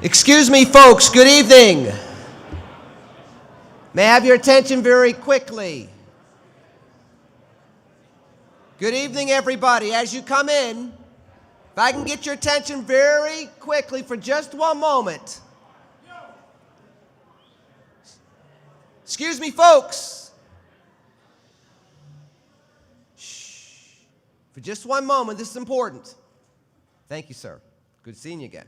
Excuse me, folks. Good evening. May I have your attention very quickly? Good evening, everybody. As you come in, if I can get your attention very quickly for just one moment. Excuse me, folks. Shh. For just one moment, this is important. Thank you, sir. Good seeing you again.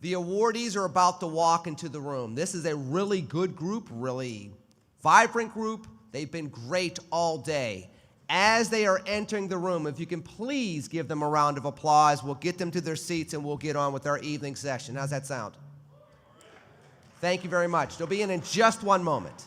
The awardees are about to walk into the room. This is a really good group, really vibrant group. They've been great all day. As they are entering the room, if you can please give them a round of applause, we'll get them to their seats and we'll get on with our evening session. How's that sound? Thank you very much. They'll be in just one moment.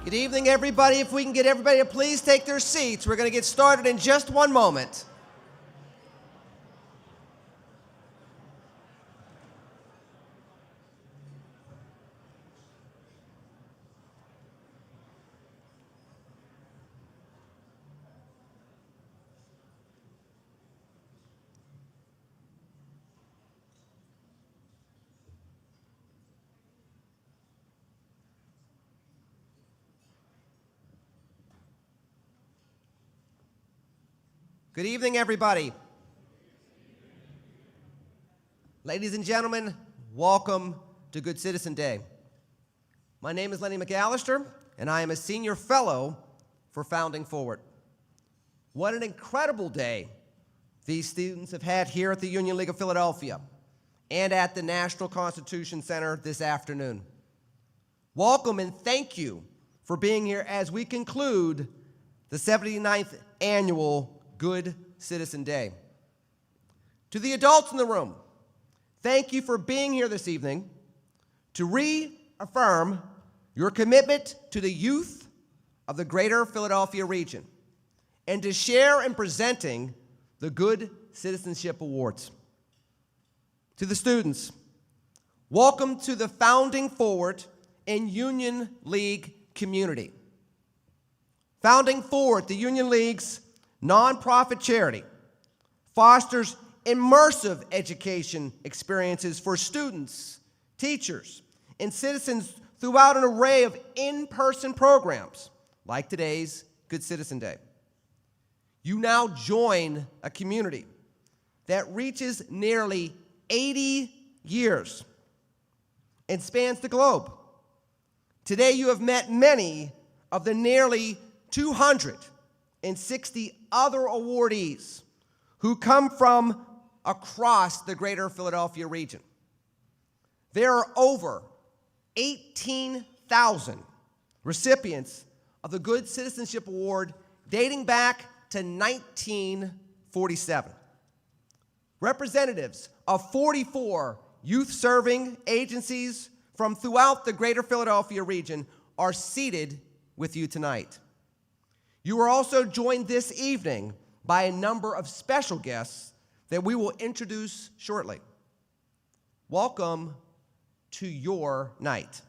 Good evening, everybody. If we can get everybody to please take their seats, we're going to get started in just one moment. Good evening, everybody. Ladies and gentlemen, welcome to Good Citizen Day. My name is Lenny McAllister, and I am a senior fellow for Founding Forward. What an incredible day these students have had here at the Union League of Philadelphia and at the National Constitution Center this afternoon. Welcome and thank you for being here as we conclude the 79th annual Good Citizen Day. To the adults in the room, thank you for being here this evening to reaffirm your commitment to the youth of the greater Philadelphia region and to share in presenting the Good Citizenship Awards. To the students, welcome to the Founding Forward and Union League community. Founding Forward, the Union League's nonprofit charity, fosters immersive education experiences for students, teachers, and citizens throughout an array of in-person programs like today's Good Citizen Day. You now join a community that reaches nearly 80 years and spans the globe. Today you have met many of the nearly 260 other awardees who come from across the greater Philadelphia region. There are over 18,000 recipients of the Good Citizenship Award dating back to 1947. Representatives of 44 youth-serving agencies from throughout the greater Philadelphia region are seated with you tonight. You are also joined this evening by a number of special guests that we will introduce shortly. Welcome to your night.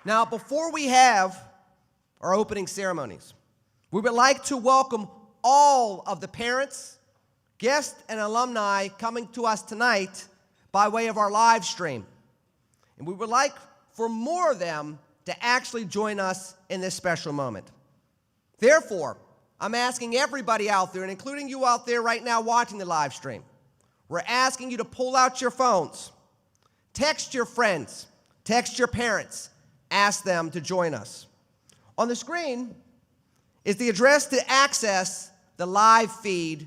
Now, before we have our opening ceremonies, we would like to welcome all of the parents, guests, and alumni coming to us tonight by way of our live stream. And we would like for more of them to actually join us in this special moment. Therefore, I'm asking everybody out there, and including you out there right now watching the live stream, we're asking you to pull out your phones, text your friends, text your parents, ask them to join us. On the screen is the address to access the live feed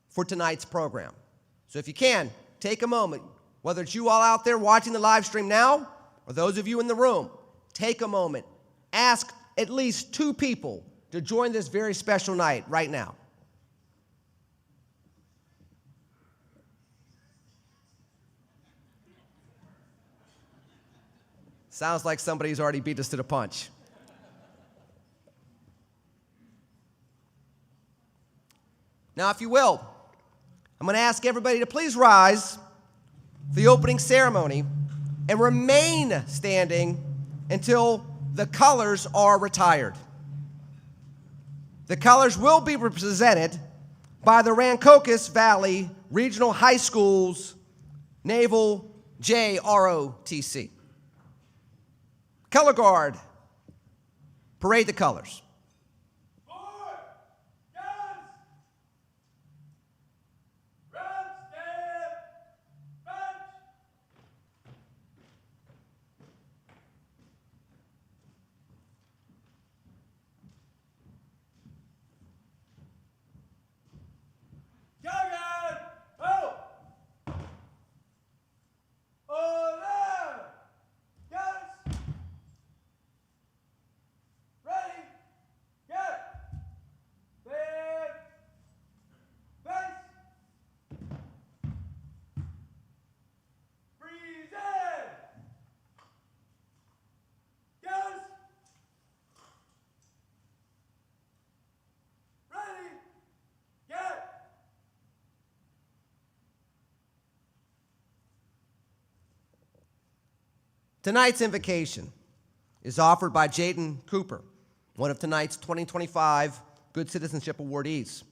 for tonight's program. So if you can, take a moment, whether it's you all out there watching the live stream now or those of you in the room, take a moment, ask at least 2 people to join this very special night right now. Sounds like somebody's already beat us to the punch. Now, if you will, I'm going to ask everybody to please rise for the opening ceremony and remain standing until the colors are retired. The colors will be represented by the Rancocas Valley Regional High School's Naval JROTC. Color Guard, parade the colors. Tonight's invocation is offered by Jaden Cooper, one of tonight's 2025 Good Citizenship awardees,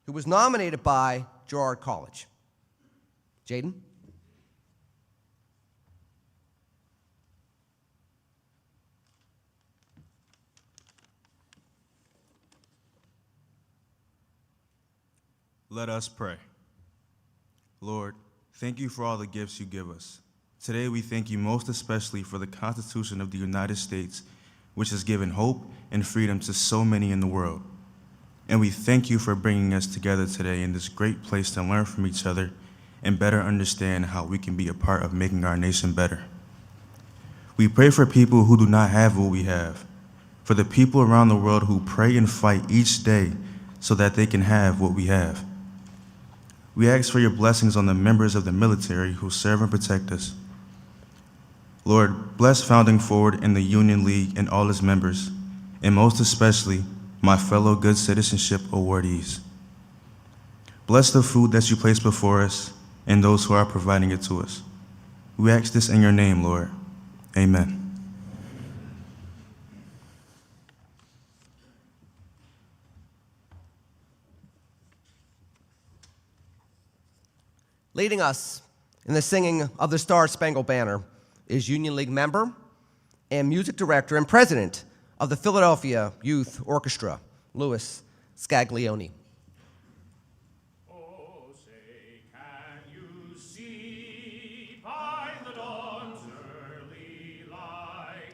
who was nominated by Girard College. Jaden? Let us pray. Lord, thank you for all the gifts you give us. Today we thank you most especially for the Constitution of the United States, which has given hope and freedom to so many in the world. And we thank you for bringing us together today in this great place to learn from each other and better understand how we can be a part of making our nation better. We pray for people who do not have what we have, for the people around the world who pray and fight each day so that they can have what we have. We ask for your blessings on the members of the military who serve and protect us. Lord, bless Founding Forward and the Union League and all its members, and most especially my fellow Good Citizenship awardees. Bless the food that you place before us and those who are providing it to us. We ask this in your name, Lord. Amen. Leading us in the singing of the Star-Spangled Banner is Union League member and music director and president of the Philadelphia Youth Orchestra, Louis Scaglione. Oh, say, can you see by the dawn's early light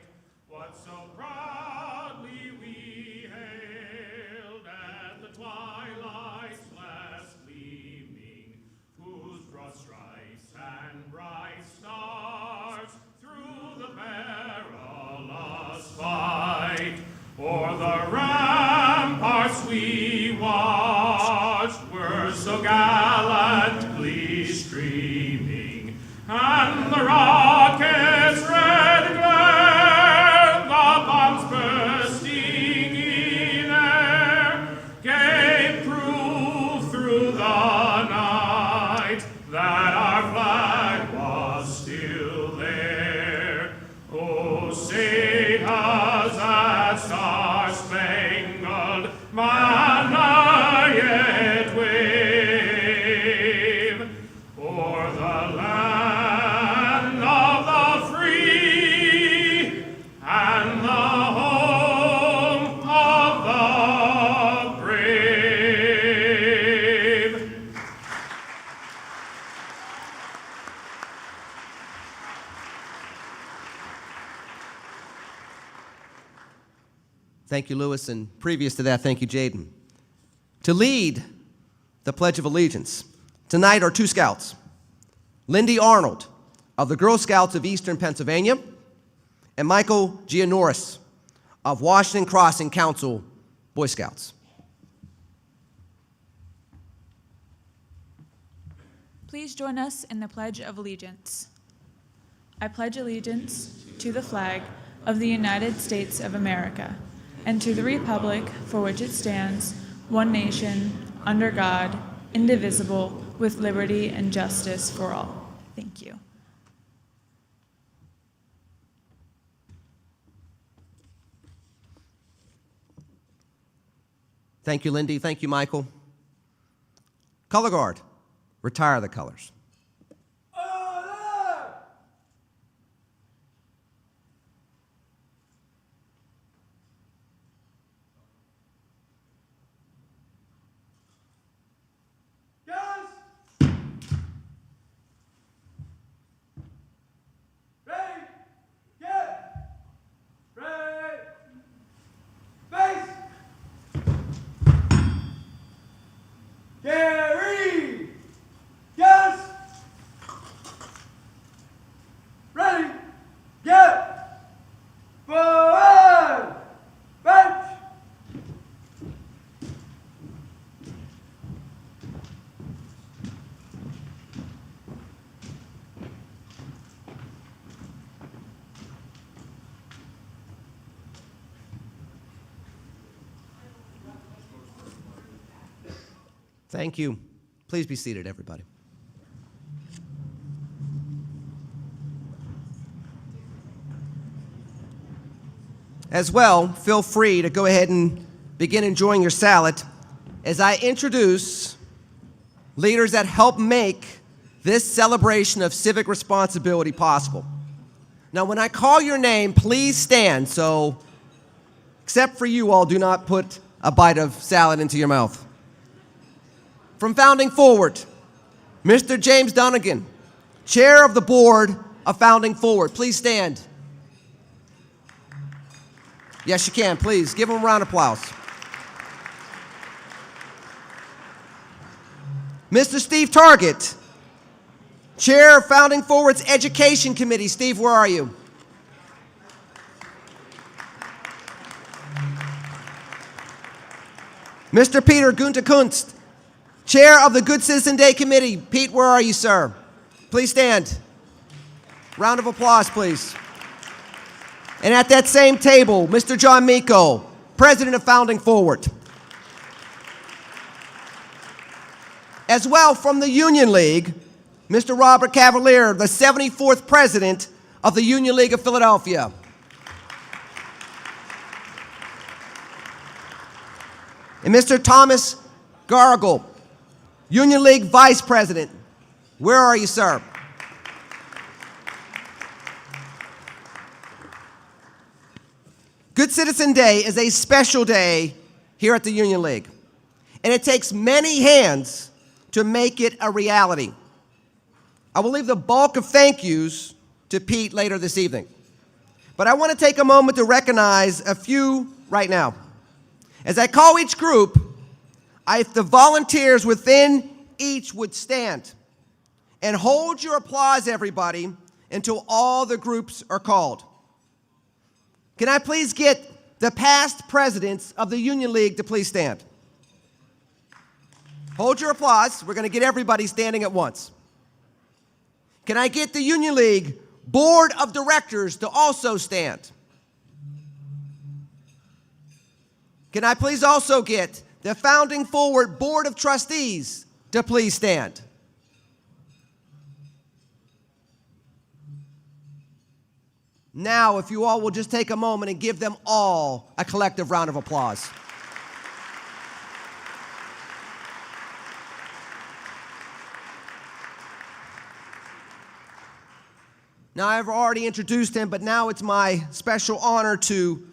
what so proudly we hailed at the twilight's last gleaming, whose broad stripes and bright stars through the perilous fight o'er the ramparts we watched were so gallantly streaming, and the rockets' red glare, the bombs bursting in air, gave proof through the night that our flag was still there. Oh, say does that star-spangled banner yet wave o'er the land of the free and the home of the brave? Thank you, Louis, and previous to that, thank you, Jaden. To lead the Pledge of Allegiance tonight are two scouts, Lindy Arnold of the Girl Scouts of Eastern Pennsylvania and Michael Gianoris of Washington Crossing Council Boy Scouts. Please join us in the Pledge of Allegiance. I pledge allegiance to the flag of the United States of America and to the republic for which it stands, one nation, under God, indivisible, with liberty and justice for all. Thank you. Thank you, Lindy. Thank you, Michael. Color guard, retire the colors. Gary! Yes! Ready! Get! Forward! Bench! Thank you. Please be seated, everybody. As well, feel free to go ahead and begin enjoying your salad as I introduce leaders that help make this celebration of civic responsibility possible. Now, when I call your name, please stand. So, except for you all, do not put a bite of salad into your mouth. From Founding Forward, Mr. James Dunnigan, Chair of the Board of Founding Forward. Please stand. Yes, you can. Please give him a round of applause. Mr. Steve Target, Chair of Founding Forward's Education Committee. Steve, where are you? Mr. Peter Gunter-Kunst, Chair of the Good Citizen Day Committee. Pete, where are you, sir? Please stand. Round of applause, please. And at that same table, Mr. John Miko, President of Founding Forward. As well, from the Union League, Mr. Robert Cavalier, the 74th President of the Union League of Philadelphia. And Mr. Thomas Gargle, Union League Vice President. Where are you, sir? Good Citizen Day is a special day here at the Union League, and it takes many hands to make it a reality. I will leave the bulk of thank yous to Pete later this evening, but I want to take a moment to recognize a few right now. As I call each group, if the volunteers within each would stand and hold your applause, everybody, until all the groups are called. Can I please get the past presidents of the Union League to please stand? Hold your applause. We're going to get everybody standing at once. Can I get the Union League Board of Directors to also stand? Can I please also get the Founding Forward Board of Trustees to please stand? Now, if you all will just take a moment and give them all a collective round of applause. Now, I've already introduced him, but now it's my special honor to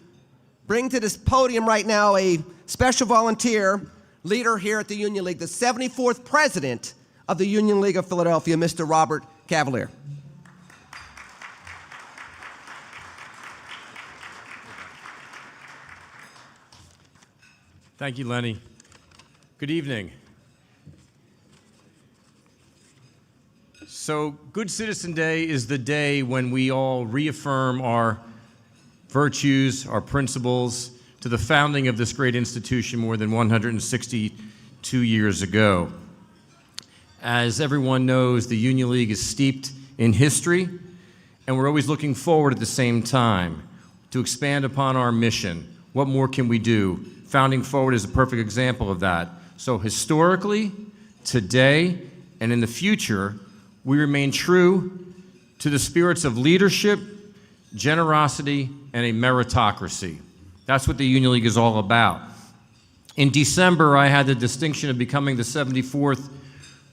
bring to this podium right now a special volunteer leader here at the Union League, the 74th President of the Union League of Philadelphia, Mr. Robert Cavalier. Thank you, Lenny. Good evening. So, Good Citizen Day is the day when we all reaffirm our virtues, our principles, to the founding of this great institution more than 162 years ago. As everyone knows, the Union League is steeped in history, and we're always looking forward at the same time to expand upon our mission. What more can we do? Founding Forward is a perfect example of that. So historically, today, and in the future, we remain true to the spirits of leadership, generosity, and a meritocracy. That's what the Union League is all about. In December, I had the distinction of becoming the 74th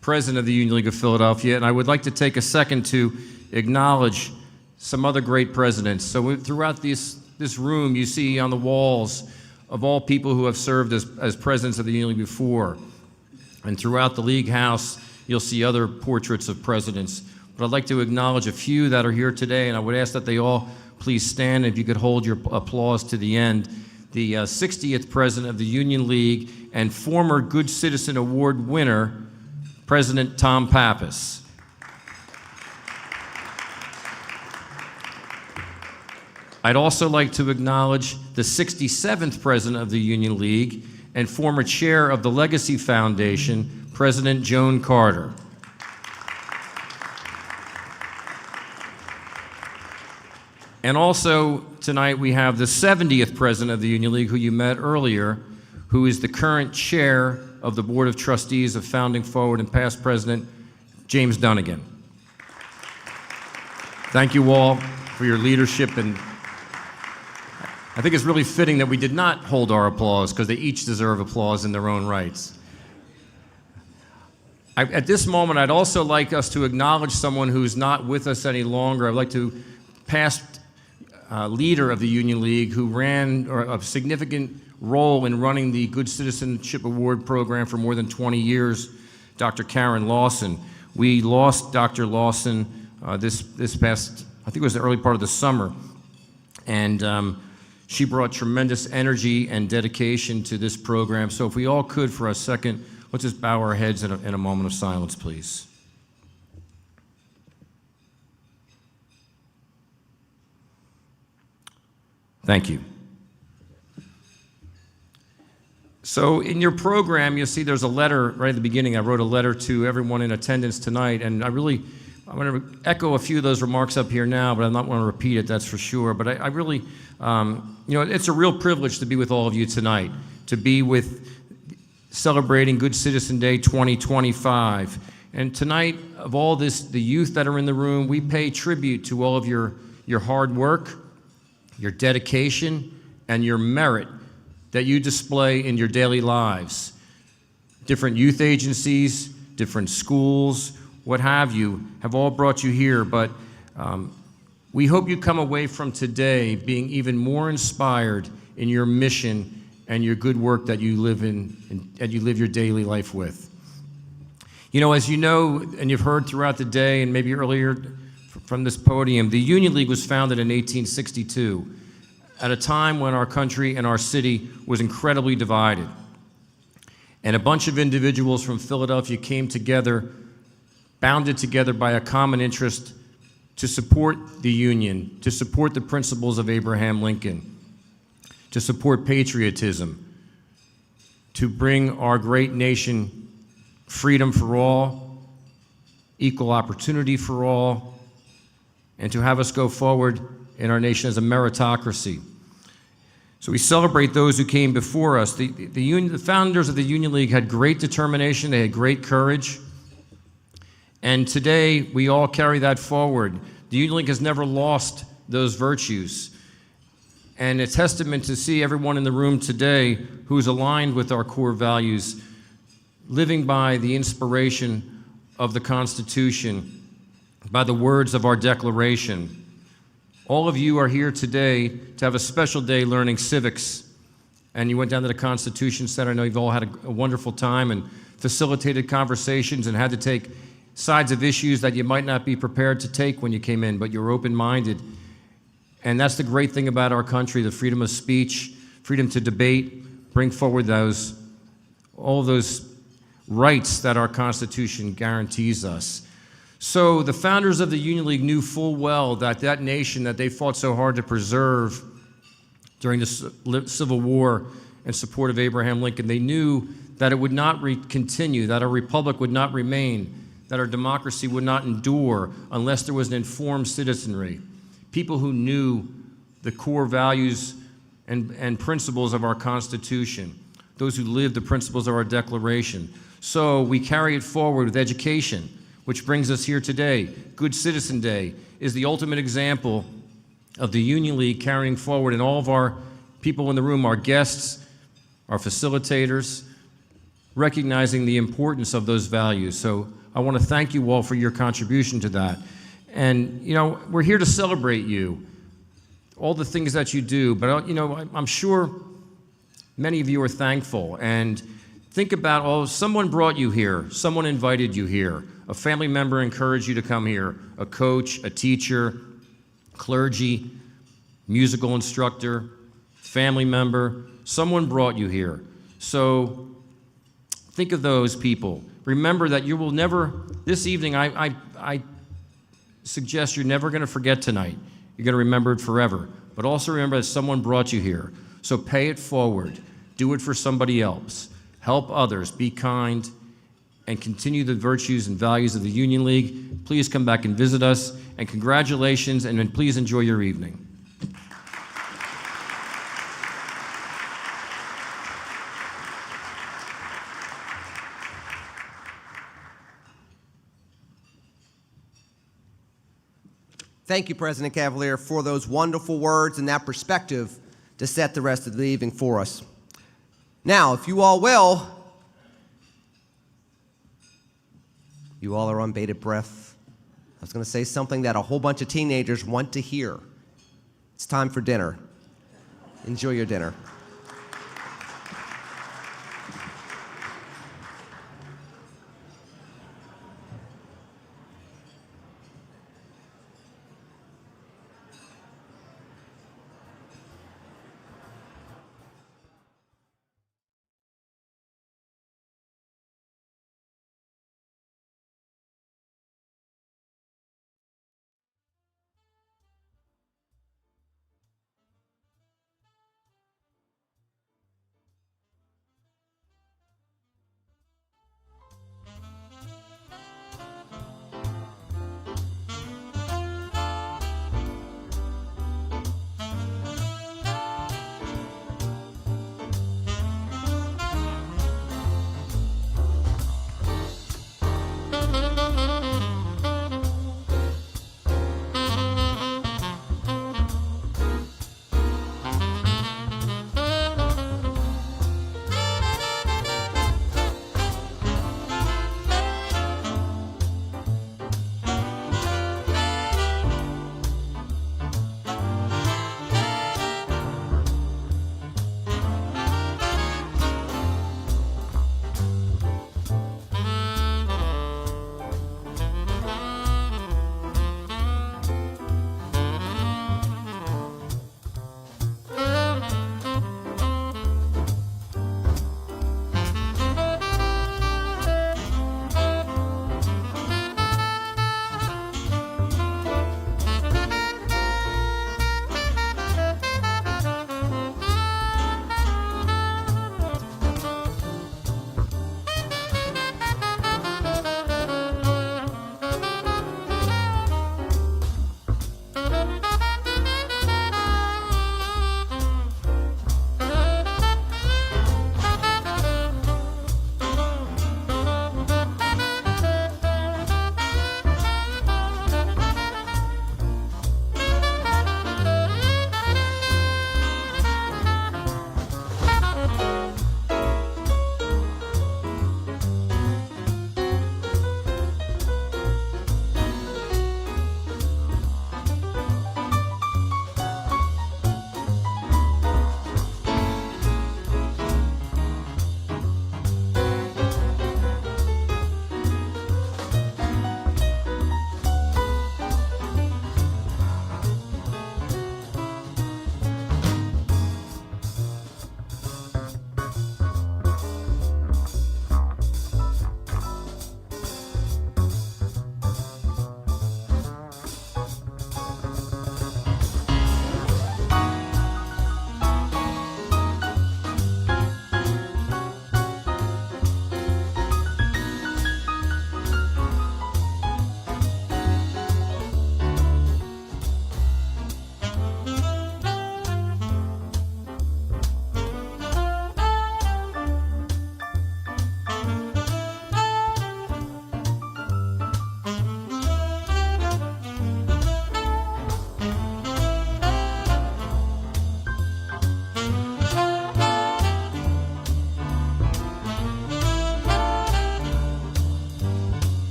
President of the Union League of Philadelphia, and I would like to take a second to acknowledge some other great presidents. So throughout this room, you see on the walls of all people who have served as presidents of the Union League before. And throughout the League House, you'll see other portraits of presidents. But I'd like to acknowledge a few that are here today, and I would ask that they all please stand. If you could hold your applause to the end. The 60th President of the Union League and former Good Citizen Award winner, President Tom Pappas. I'd also like to acknowledge the 67th President of the Union League and former chair of the Legacy Foundation, President Joan Carter. And also tonight we have the 70th President of the Union League, who you met earlier, who is the current chair of the Board of Trustees of Founding Forward and past President James Dunnigan. Thank you all for your leadership and I think it's really fitting that we did not hold our applause because they each deserve applause in their own rights. At this moment, I'd also like us to acknowledge someone who's not with us any longer. I'd like to past leader of the Union League who ran a significant role in running the Good Citizenship Award program for more than 20 years, Dr. Karen Lawson. We lost Dr. Lawson this past, I think it was the early part of the summer, and she brought tremendous energy and dedication to this program. So if we all could for a second, let's just bow our heads in a moment of silence, please. Thank you. So in your program, you'll see there's a letter right at the beginning. I wrote a letter to everyone in attendance tonight, and I'm going to echo a few of those remarks up here now, but I'm not going to repeat it, that's for sure. But I really, it's a real privilege to be with all of you tonight, to be with celebrating Good Citizen Day 2025. And tonight, of all this, the youth that are in the room, we pay tribute to all of your hard work, your dedication, and your merit that you display in your daily lives. Different youth agencies, different schools, what have you, have all brought you here, but we hope you come away from today being even more inspired in your mission and your good work that you live in and you live your daily life with. You know, as you know, and you've heard throughout the day and maybe earlier from this podium, the Union League was founded in 1862 at a time when our country and our city was incredibly divided. And a bunch of individuals from Philadelphia came together, bounded together by a common interest to support the Union, to support the principles of Abraham Lincoln, to support patriotism, to bring our great nation freedom for all, equal opportunity for all, and to have us go forward in our nation as a meritocracy. So we celebrate those who came before us. The founders of the Union League had great determination, they had great courage, and today we all carry that forward. The Union League has never lost those virtues. And a testament to see everyone in the room today who's aligned with our core values, living by the inspiration of the Constitution, by the words of our Declaration. All of you are here today to have a special day learning civics, and you went down to the Constitution Center. I know you've all had a wonderful time and facilitated conversations and had to take sides of issues that you might not be prepared to take when you came in, but you're open-minded. And that's the great thing about our country, the freedom of speech, freedom to debate, bring forward all those rights that our Constitution guarantees us. So the founders of the Union League knew full well that that nation that they fought so hard to preserve during the Civil War in support of Abraham Lincoln, they knew that it would not continue, that our republic would not remain, that our democracy would not endure unless there was an informed citizenry. People who knew the core values and principles of our Constitution, those who lived the principles of our Declaration. So we carry it forward with education, which brings us here today. Good Citizen Day is the ultimate example of the Union League carrying forward, and all of our people in the room, our guests, our facilitators, recognizing the importance of those values. So I want to thank you all for your contribution to that. And, you know, we're here to celebrate you, all the things that you do, but, you know, I'm sure many of you are thankful. And think about, someone brought you here, someone invited you here, a family member encouraged you to come here, a coach, a teacher, clergy, musical instructor, family member, someone brought you here. So think of those people. Remember that you will never, this evening, I suggest you're never going to forget tonight. You're going to remember it forever. But also remember that someone brought you here. So pay it forward. Do it for somebody else. Help others. Be kind. And continue the virtues and values of the Union League. Please come back and visit us. And congratulations, and then please enjoy your evening. Thank you, President Cavalier, for those wonderful words and that perspective to set the rest of the evening for us. Now, if you all will, you all are on bated breath. I was going to say something that a whole bunch of teenagers want to hear. It's time for dinner. Enjoy your dinner.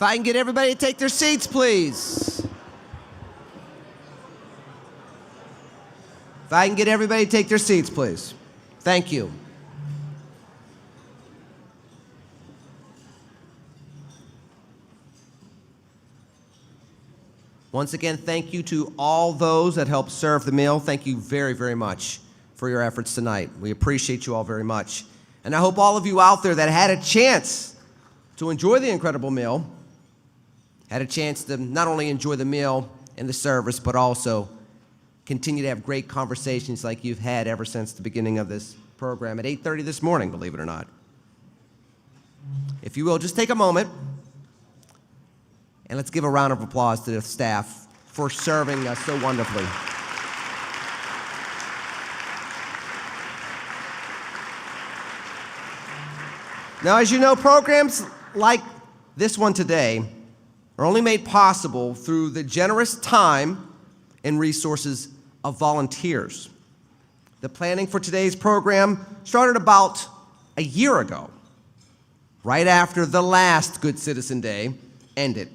If I can get everybody to take their seats, please. If I can get everybody to take their seats, please. Thank you. Once again, thank you to all those that helped serve the meal. Thank you very, very much for your efforts tonight. We appreciate you all very much. And I hope all of you out there that had a chance to enjoy the incredible meal, had a chance to not only enjoy the meal and the service, but also continue to have great conversations like you've had ever since the beginning of this program at 8:30 this morning, believe it or not. If you will, just take a moment and let's give a round of applause to the staff for serving us so wonderfully. Now, as you know, programs like this one today are only made possible through the generous time and resources of volunteers. The planning for today's program started about a year ago, right after the last Good Citizen Day ended.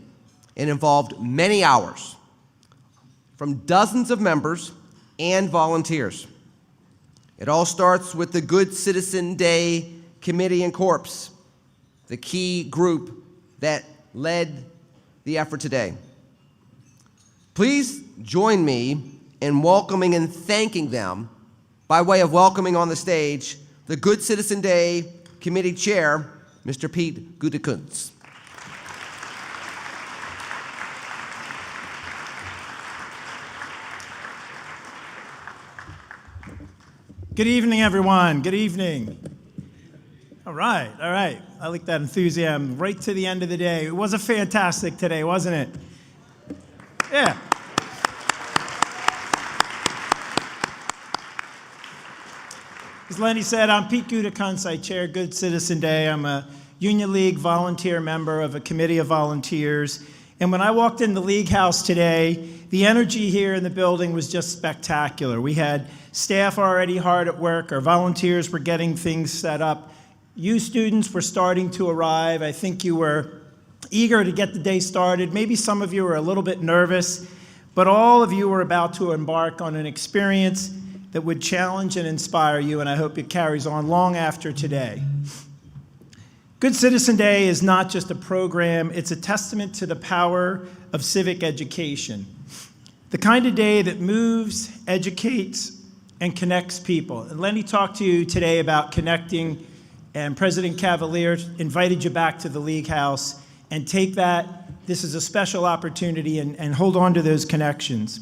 It involved many hours from dozens of members and volunteers. It all starts with the Good Citizen Day Committee and Corps, the key group that led the effort today. Please join me in welcoming and thanking them by way of welcoming on the stage the Good Citizen Day Committee Chair, Mr. Pete Gutekunst. Good evening, everyone. Good evening. All right. I like that enthusiasm right to the end of the day. It was a fantastic today, wasn't it? Yeah. As Lenny said, I'm Pete Gutekunst. I chair Good Citizen Day. I'm a Union League volunteer member of a committee of volunteers. And when I walked in the League House today, the energy here in the building was just spectacular. We had staff already hard at work. Our volunteers were getting things set up. You students were starting to arrive. I think you were eager to get the day started. Maybe some of you were a little bit nervous, but all of you were about to embark on an experience that would challenge and inspire you, and I hope it carries on long after today. Good Citizen Day is not just a program, it's a testament to the power of civic education. The kind of day that moves, educates, and connects people. And Lenny talked to you today about connecting, and President Cavalier invited you back to the League House, and take that. This is a special opportunity, and hold on to those connections.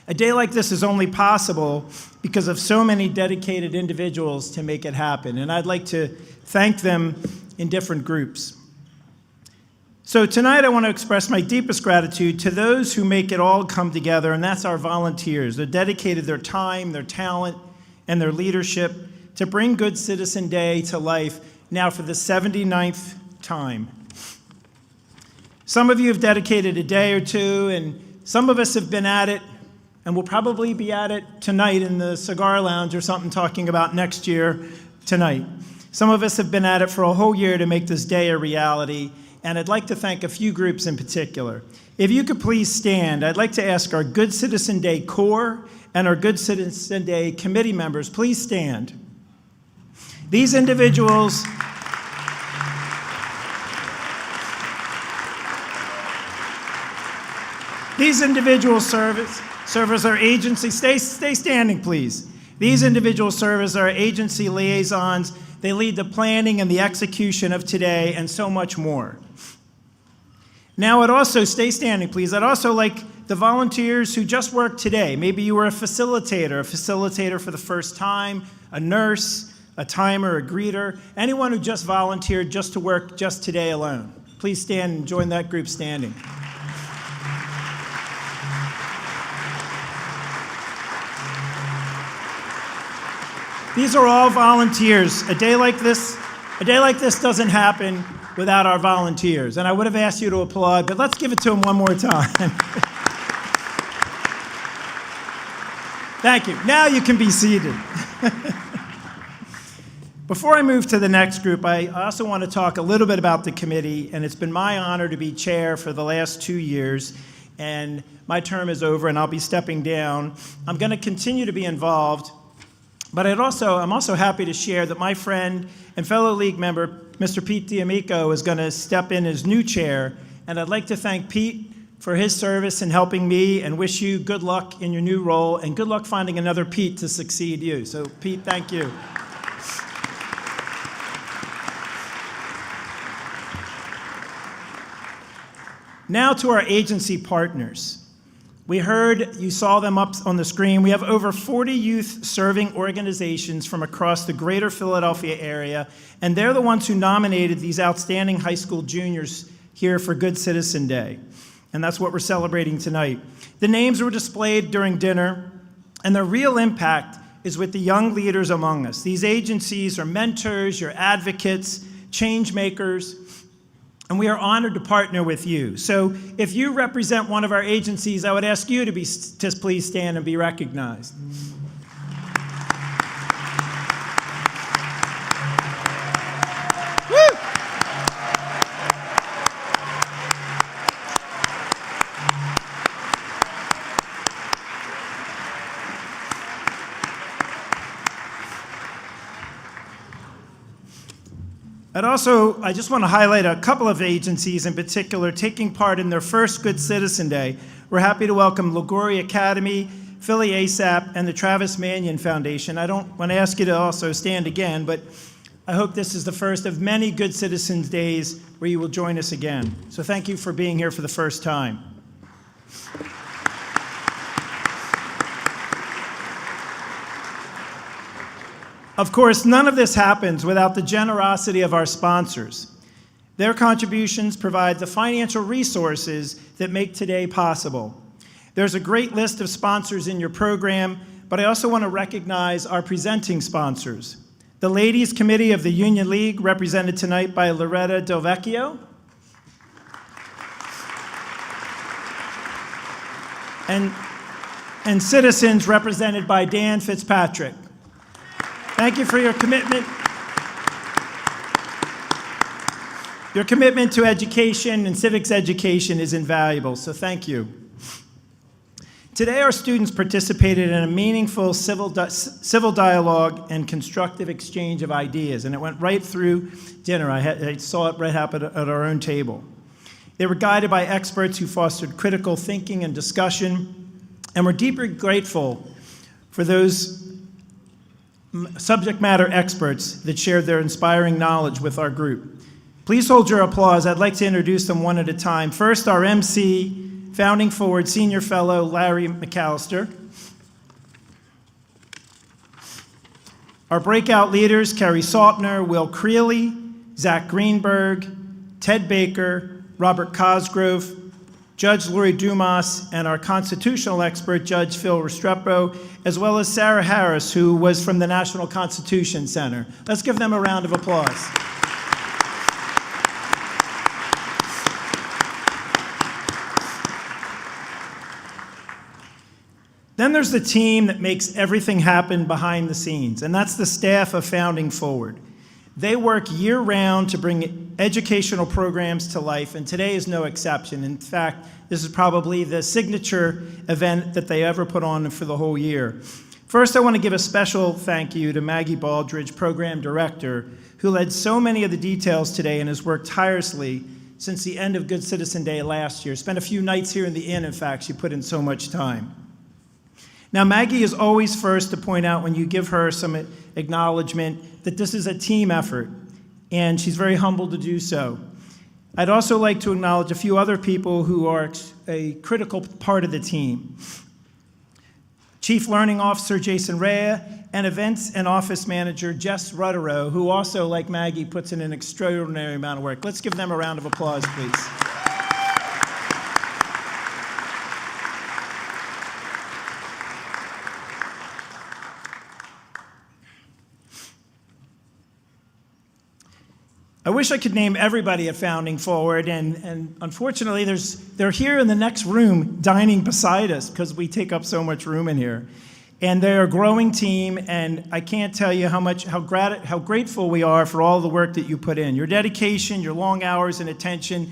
A day like this is only possible because of so many dedicated individuals to make it happen, and I'd like to thank them in different groups. So tonight I want to express my deepest gratitude to those who make it all come together, and that's our volunteers. They're dedicated their time, their talent, and their leadership to bring Good Citizen Day to life now for the 79th time. Some of you have dedicated a day or two, and some of us have been at it, and we'll probably be at it tonight in the cigar lounge or something, talking about next year tonight. Some of us have been at it for a whole year to make this day a reality, and I'd like to thank a few groups in particular. If you could please stand, I'd like to ask our Good Citizen Day Corps and our Good Citizen Day committee members, please stand. These individuals serve as our agency. Stay standing, please. These individuals serve as our agency liaisons. They lead the planning and the execution of today and so much more. Now, stay standing, please. I'd also like the volunteers who just worked today. Maybe you were a facilitator for the first time, a nurse, a timer, a greeter, anyone who just volunteered just to work just today alone. Please stand and join that group standing. These are all volunteers. A day like this doesn't happen without our volunteers. And I would have asked you to applaud, but let's give it to them one more time. Thank you. Now you can be seated. Before I move to the next group, I also want to talk a little bit about the committee, and it's been my honor to be chair for the last 2 years, and my term is over and I'll be stepping down. I'm going to continue to be involved, but I'm also happy to share that my friend and fellow league member, Mr. Pete D'Amico, is going to step in as new chair, and I'd like to thank Pete for his service in helping me and wish you good luck in your new role and good luck finding another Pete to succeed you. So Pete, thank you. Now to our agency partners. We heard, you saw them up on the screen. We have over 40 youth-serving organizations from across the greater Philadelphia area, and they're the ones who nominated these outstanding high school juniors here for Good Citizen Day. And that's what we're celebrating tonight. The names were displayed during dinner, and their real impact is with the young leaders among us. These agencies are mentors, your advocates, change makers, and we are honored to partner with you. So if you represent one of our agencies, I would ask you to please stand and be recognized. Woo! I just want to highlight a couple of agencies in particular taking part in their first Good Citizen Day. We're happy to welcome LaGuardia Academy, Philly ASAP, and the Travis Manion Foundation. I don't want to ask you to also stand again, but I hope this is the first of many Good Citizens Days where you will join us again. So thank you for being here for the first time. Of course, none of this happens without the generosity of our sponsors. Their contributions provide the financial resources that make today possible. There's a great list of sponsors in your program, but I also want to recognize our presenting sponsors. The Ladies Committee of the Union League, represented tonight by Loretta Del Vecchio. And Citizens, represented by Dan Fitzpatrick. Thank you for your commitment. Your commitment to education and civics education is invaluable, so thank you. Today, our students participated in a meaningful civil dialogue and constructive exchange of ideas, and it went right through dinner. I saw it right happen at our own table. They were guided by experts who fostered critical thinking and discussion, and we're deeply grateful for those subject matter experts that shared their inspiring knowledge with our group. Please hold your applause. I'd like to introduce them one at a time. First, our MC, Founding Forward Senior Fellow Larry McAllister. Our breakout leaders, Kerry Saltner, Will Creeley, Zach Greenberg, Ted Baker, Robert Cosgrove, Judge Lori Dumas, and our constitutional expert, Judge Phil Restrepo, as well as Sarah Harris, who was from the National Constitution Center. Let's give them a round of applause. Then there's the team that makes everything happen behind the scenes, and that's the staff of Founding Forward. They work year-round to bring educational programs to life, and today is no exception. In fact, this is probably the signature event that they ever put on for the whole year. First, I want to give a special thank you to Maggie Baldridge, Program Director, who led so many of the details today and has worked tirelessly since the end of Good Citizen Day last year. Spent a few nights here in the inn, in fact. She put in so much time. Now, Maggie is always first to point out when you give her some acknowledgement that this is a team effort, and she's very humble to do so. I'd also like to acknowledge a few other people who are a critical part of the team. Chief Learning Officer Jason Rea, and Events and Office Manager Jess Rutterow, who also, like Maggie, puts in an extraordinary amount of work. Let's give them a round of applause, please. I wish I could name everybody at Founding Forward, and unfortunately, they're here in the next room dining beside us because we take up so much room in here. And they're a growing team, and I can't tell you how grateful we are for all the work that you put in. Your dedication, your long hours and attention,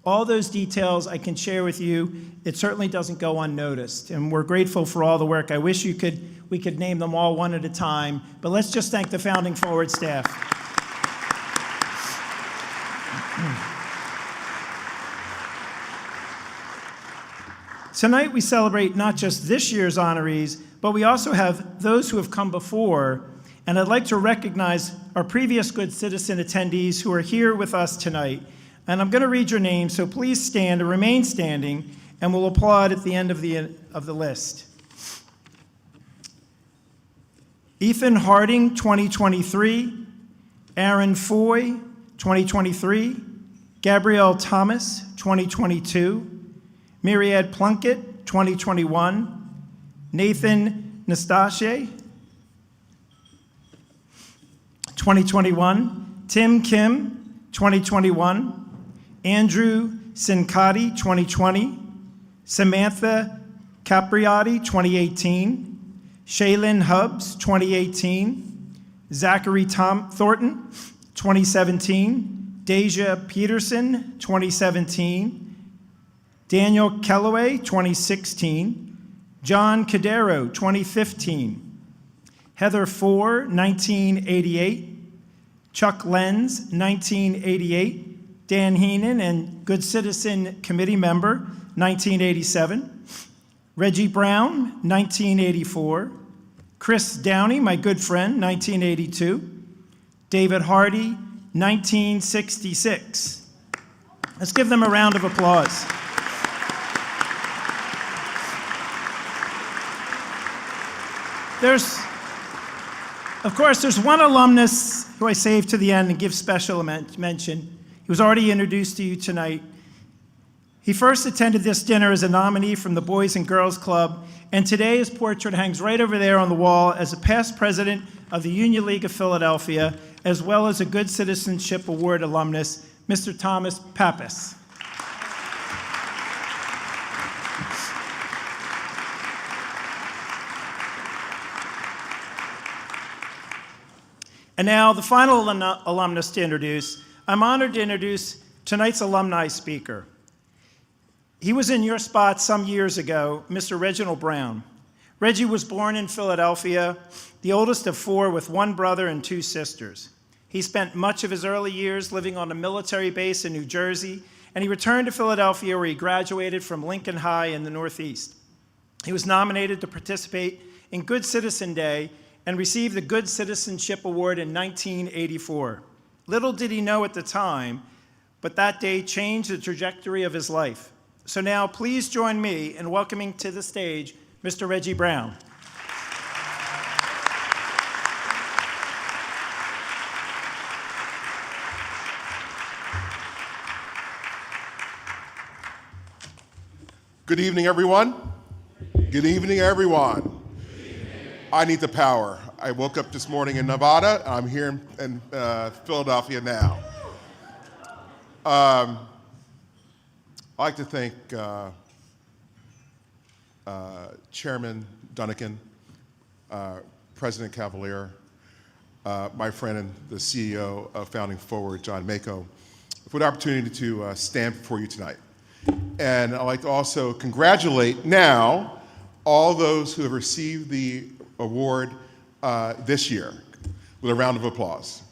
all those details I can share with you. It certainly doesn't go unnoticed, and we're grateful for all the work. I wish we could name them all one at a time, but let's just thank the Founding Forward staff. Tonight we celebrate not just this year's honorees, but we also have those who have come before, and I'd like to recognize our previous Good Citizen attendees who are here with us tonight. And I'm going to read your names, so please stand or remain standing, and we'll applaud at the end of the list. Ethan Harding, 2023. Aaron Foy, 2023. Gabrielle Thomas, 2022. Myriad Plunkett, 2021. Nathan Nastache, 2021. Tim Kim, 2021. Andrew Sincati, 2020. Samantha Capriati, 2018. Shaylin Hubbs, 2018. Zachary Thornton, 2017. Deja Peterson, 2017. Daniel Kellaway, 2016. John Cadero, 2015. Heather Four, 1988. Chuck Lenz, 1988. Dan Heenan, and Good Citizen Committee member, 1987. Reggie Brown, 1984. Chris Downey, my good friend, 1982. David Hardy, 1966. Let's give them a round of applause. Of course, there's one alumnus who I saved to the end and give special mention. He was already introduced to you tonight. He first attended this dinner as a nominee from the Boys and Girls Club, and today his portrait hangs right over there on the wall as a past president of the Union League of Philadelphia, as well as a Good Citizenship Award alumnus, Mr. Thomas Pappas. And now, the final alumnus to introduce. I'm honored to introduce tonight's alumni speaker. He was in your spot some years ago, Mr. Reginald Brown. Reggie was born in Philadelphia, the oldest of four with one brother and two sisters. He spent much of his early years living on a military base in New Jersey, and he returned to Philadelphia where he graduated from Lincoln High in the Northeast. He was nominated to participate in Good Citizen Day and received the Good Citizenship Award in 1984. Little did he know at the time, but that day changed the trajectory of his life. So now, please join me in welcoming to the stage Mr. Reggie Brown. Good evening, everyone. Good evening, everyone. I need the power. I woke up this morning in Nevada. I'm here in Philadelphia now. I'd like to thank Chairman Dunnigan, President Cavalier, my friend and the CEO of Founding Forward, John Mako, for the opportunity to stand before you tonight. And I'd like to also congratulate now all those who have received the award this year with a round of applause.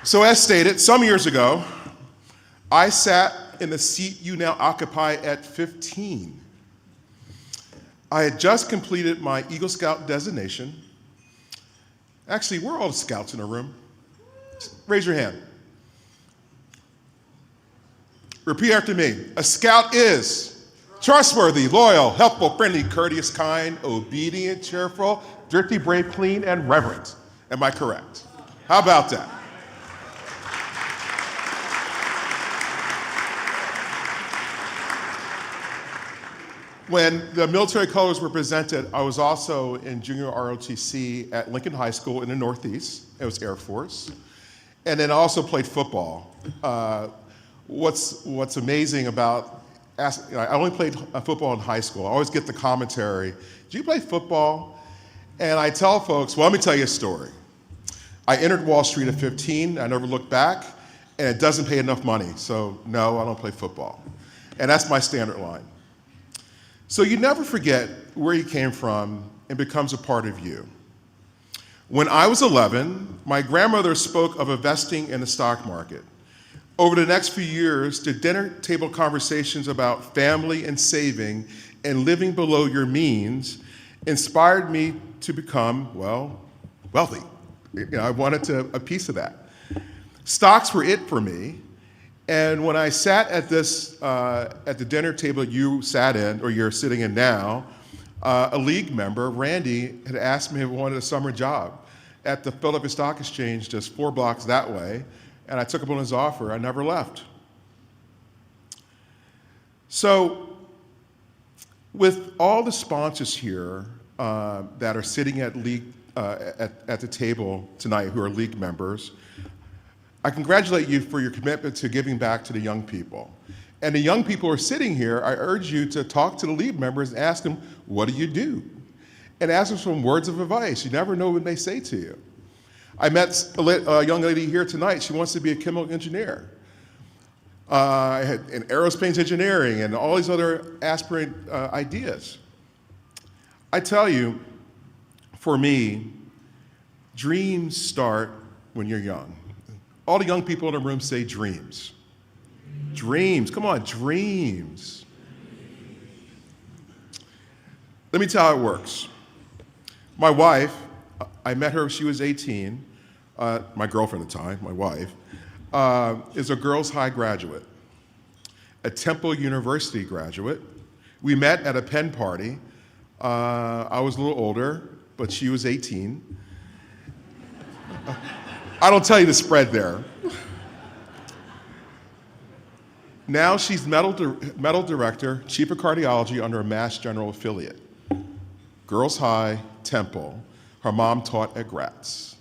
So as stated, some years ago, I sat in the seat you now occupy at 15. I had just completed my Eagle Scout designation. Actually, we're all the scouts in the room. Raise your hand. Repeat after me. A scout is trustworthy, loyal, helpful, friendly, courteous, kind, obedient, cheerful, thrifty, brave, clean, and reverent. Am I correct? How about that? When the military colors were presented, I was also in junior ROTC at Lincoln High School in the Northeast. It was Air Force. and then I also played football. What's amazing about, I only played football in high school. I always get the commentary, "Did you play football?" And I tell folks, well, let me tell you a story. I entered Wall Street at 15, I never looked back, and it doesn't pay enough money, so no, I don't play football. And that's my standard line. So you never forget where you came from and becomes a part of you. When I was 11, my grandmother spoke of investing in the stock market. Over the next few years, the dinner table conversations about family and saving and living below your means inspired me to become, well, wealthy. I wanted a piece of that. Stocks were it for me. And when I sat at at the dinner table you sat in, or you're sitting in now, a league member, Randy, had asked me if I wanted a summer job at the Philadelphia Stock Exchange, just 4 blocks that way, and I took up on his offer. I never left. So, with all the sponsors here that are sitting at the table tonight who are league members, I congratulate you for your commitment to giving back to the young people. And the young people who are sitting here, I urge you to talk to the league members and ask them, what do you do? And ask them some words of advice. You never know what they say to you. I met a young lady here tonight. She wants to be a chemical engineer. I had in aerospace engineering and all these other aspirant ideas. I tell you, for me, dreams start when you're young. All the young people in the room say dreams. Dreams, come on, dreams. Let me tell you how it works. My wife, I met her when she was 18. My girlfriend at the time, my wife, is a Girls High graduate, a Temple University graduate. We met at a Penn party. I was a little older, but she was 18. I don't tell you the spread there. Now she's medical director, chief of cardiology under a Mass General affiliate. Girls High, Temple. Her mom taught at Gratz.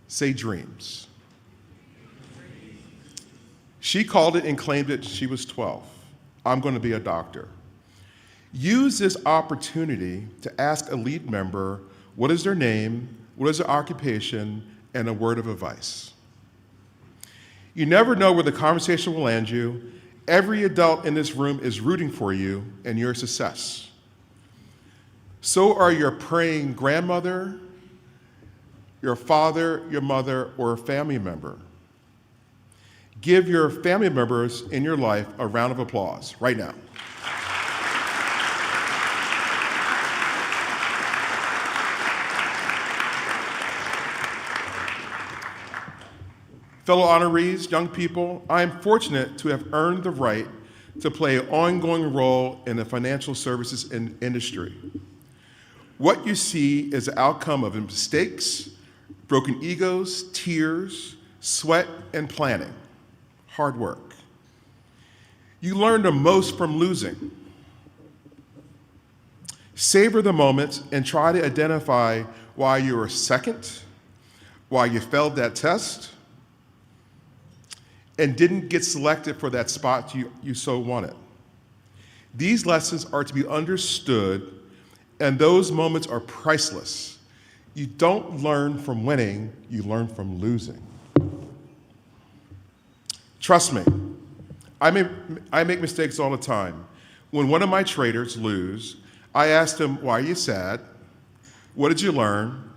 Say dreams. She called it and claimed it she was 12. I'm going to be a doctor. Use this opportunity to ask a lead member what is their name, what is their occupation, and a word of advice. You never know where the conversation will land you. Every adult in this room is rooting for you and your success. So are your praying grandmother, your father, your mother, or a family member. Give your family members in your life a round of applause right now. Fellow honorees, young people, I am fortunate to have earned the right to play an ongoing role in the financial services industry. What you see is the outcome of mistakes, broken egos, tears, sweat, and planning. Hard work. You learn the most from losing. Savor the moment and try to identify why you were second, why you failed that test, and didn't get selected for that spot you so wanted. These lessons are to be understood, and those moments are priceless. You don't learn from winning, you learn from losing. Trust me, I make mistakes all the time. When one of my traders lose, I ask them, why are you sad? What did you learn?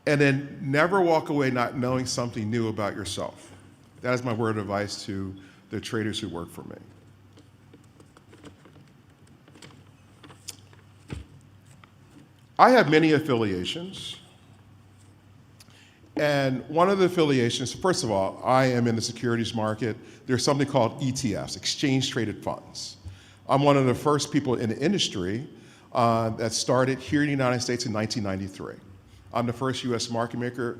And then never walk away not knowing something new about yourself. That is my word of advice to the traders who work for me. I have many affiliations. And one of the affiliations, first of all, I am in the securities market. There's something called ETFs, exchange traded funds. I'm one of the first people in the industry that started here in the United States in 1993. I'm the first US market maker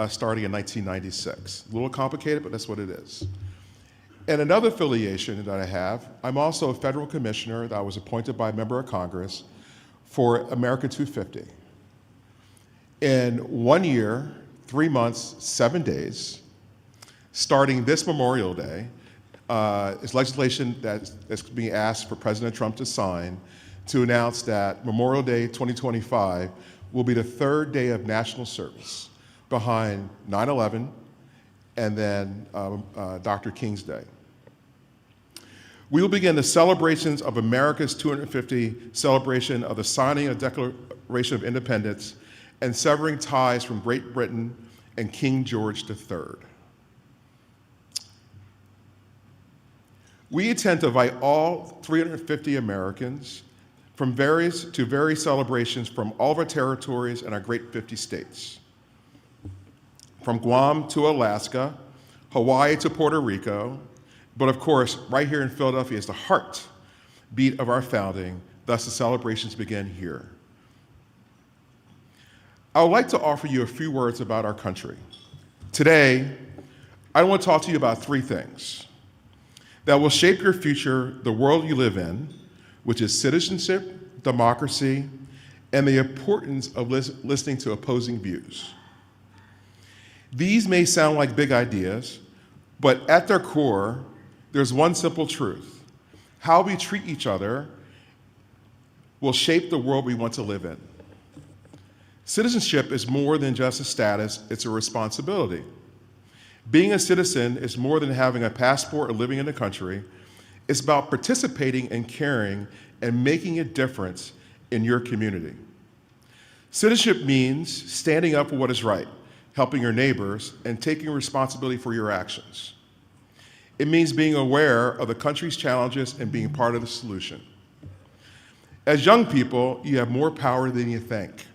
starting in 1996. A little complicated, but that's what it is. And another affiliation that I have, I'm also a federal commissioner that was appointed by a member of Congress for America 250. In 1 year, 3 months, 7 days, starting this Memorial Day, is legislation that's being asked for President Trump to sign to announce that Memorial Day 2025 will be the third day of national service behind 9/11 and then Dr. King's Day. We will begin the celebrations of America's 250 celebration of the signing of the Declaration of Independence and severing ties from Great Britain and King George III. We intend to invite all 350 Americans to various celebrations from all of our territories and our great 50 states. From Guam to Alaska, Hawaii to Puerto Rico, but of course, right here in Philadelphia is the heartbeat of our founding, thus the celebrations begin here. I would like to offer you a few words about our country. Today, I want to talk to you about three things that will shape your future, the world you live in, which is citizenship, democracy, and the importance of listening to opposing views. These may sound like big ideas, but at their core, there's one simple truth. How we treat each other will shape the world we want to live in. Citizenship is more than just a status, it's a responsibility. Being a citizen is more than having a passport or living in a country. It's about participating and caring and making a difference in your community. Citizenship means standing up for what is right, helping your neighbors, and taking responsibility for your actions. It means being aware of the country's challenges and being part of the solution. As young people, you have more power than you think.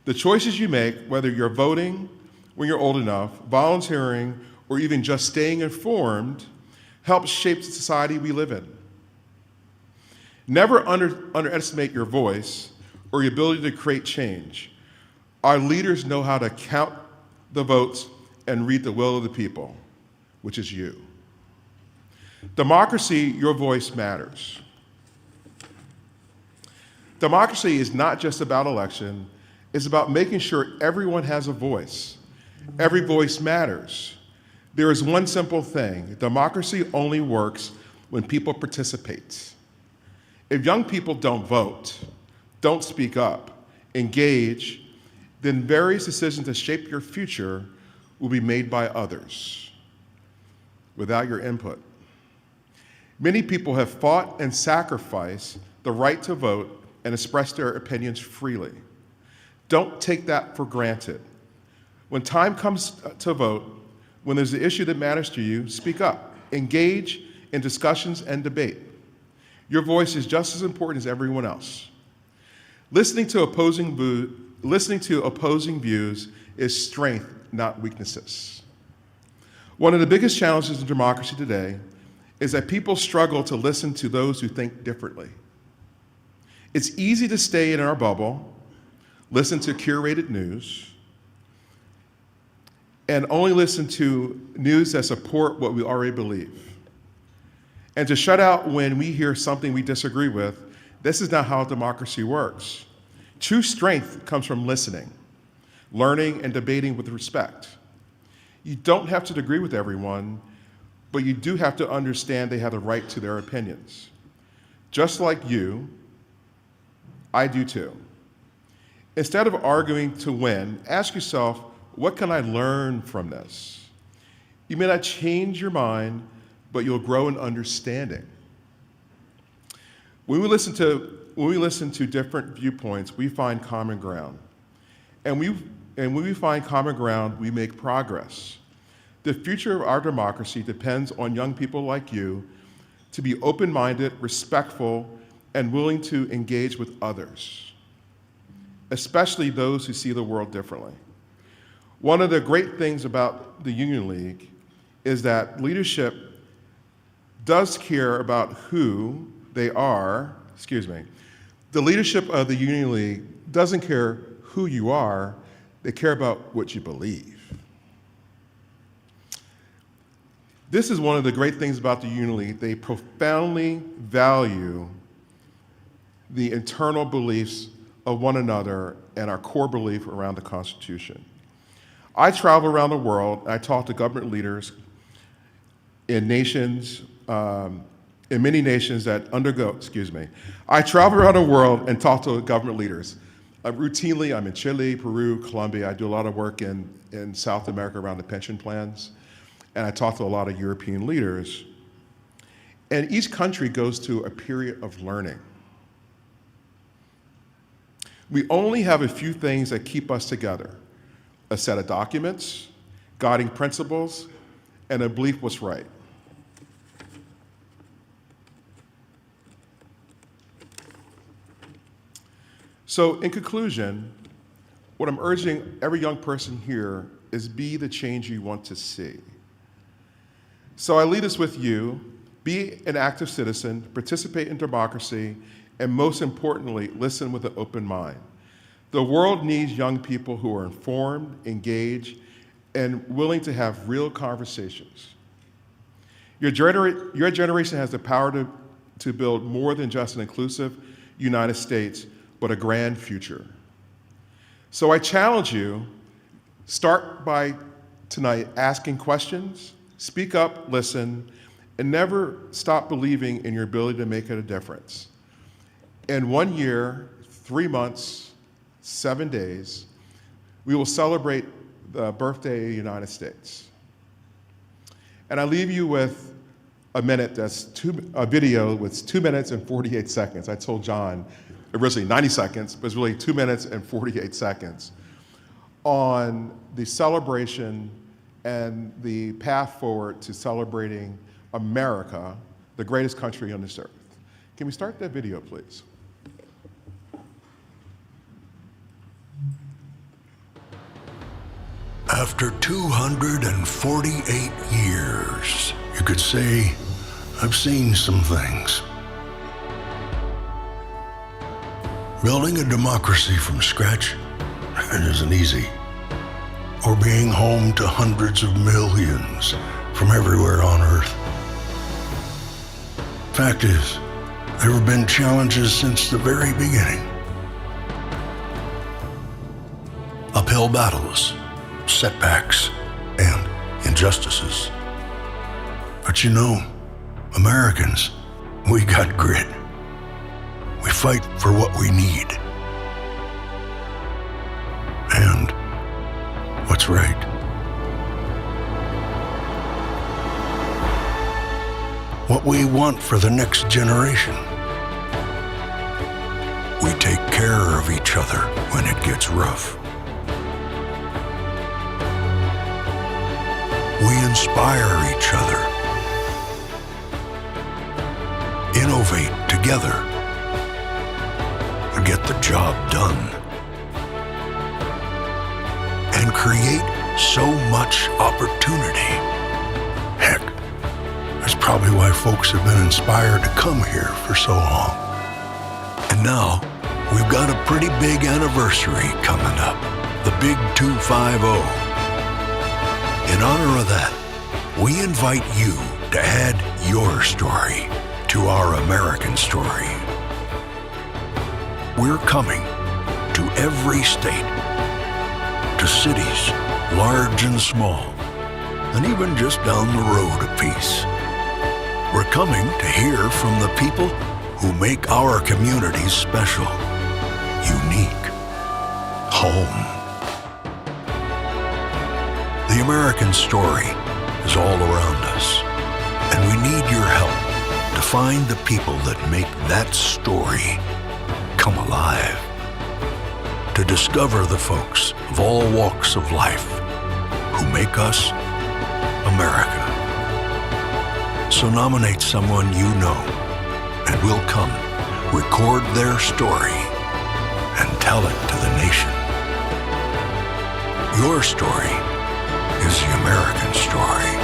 The choices you make, whether you're voting when you're old enough, volunteering, or even just staying informed, helps shape the society we live in. Never underestimate your voice or your ability to create change. Our leaders know how to count the votes and read the will of the people, which is you. Democracy, your voice matters. Democracy is not just about election, it's about making sure everyone has a voice. Every voice matters. There is one simple thing. Democracy only works when people participate. If young people don't vote, don't speak up, engage, then various decisions that shape your future will be made by others without your input. Many people have fought and sacrificed the right to vote and express their opinions freely. Don't take that for granted. When time comes to vote, when there's an issue that matters to you, speak up. Engage in discussions and debate. Your voice is just as important as everyone else. Listening to opposing views is strength, not weaknesses. One of the biggest challenges in democracy today is that people struggle to listen to those who think differently. It's easy to stay in our bubble, listen to curated news, and only listen to news that support what we already believe. And to shut out when we hear something we disagree with, this is not how democracy works. True strength comes from listening, learning, and debating with respect. You don't have to agree with everyone, but you do have to understand they have the right to their opinions. Just like you, I do too. Instead of arguing to win, ask yourself, what can I learn from this? You may not change your mind, but you'll grow in understanding. When we listen to different viewpoints, we find common ground. And when we find common ground, we make progress. The future of our democracy depends on young people like you to be open-minded, respectful, and willing to engage with others, especially those who see the world differently. One of the great things about the Union League is that leadership does care about who they are, the leadership of the Union League doesn't care who you are, they care about what you believe. This is one of the great things about the Union League. They profoundly value the internal beliefs of one another and our core belief around the Constitution. I travel around the world, and I talk to government leaders in nations, in many nations that undergo, I travel around the world and talk to government leaders. Routinely, I'm in Chile, Peru, Colombia. I do a lot of work in South America around the pension plans, and I talk to a lot of European leaders. And each country goes through a period of learning. We only have a few things that keep us together: a set of documents, guiding principles, and a belief what's right. So in conclusion, what I'm urging every young person here is be the change you want to see. So I leave this with you: be an active citizen, participate in democracy, and most importantly, listen with an open mind. The world needs young people who are informed, engaged, and willing to have real conversations. Your generation has the power to build more than just an inclusive United States, but a grand future. So I challenge you, start by tonight asking questions, speak up, listen, and never stop believing in your ability to make a difference. In 1 year, 3 months, 7 days, we will celebrate the birthday of the United States. And I leave you with a video with 2 minutes and 48 seconds. I told John originally 90 seconds, but it's really 2 minutes and 48 seconds on the celebration and the path forward to celebrating America, the greatest country on this earth. Can we start that video, please? After 248 years, you could say, I've seen some things. Building a democracy from scratch isn't easy. Or being home to hundreds of millions from everywhere on Earth. Fact is, there have been challenges since the very beginning. Uphill battles, setbacks, and injustices. But you know, Americans, we got grit. We fight for what we need. And what's right. What we want for the next generation. We take care of each other when it gets rough. We inspire each other. Innovate together. Get the job done. And create so much opportunity. Heck, that's probably why folks have been inspired to come here for so long. And now, we've got a pretty big anniversary coming up, the Big 250. In honor of that, we invite you to add your story to our American story. We're coming to every state, to cities, large and small, and even just down the road a piece. We're coming to hear from the people who make our communities special, unique, home. The American story is all around us, and we need your help to find the people that make that story come alive, to discover the folks of all walks of life who make us America. So nominate someone you know, and we'll come, record their story, and tell it to the nation. Your story is the American story.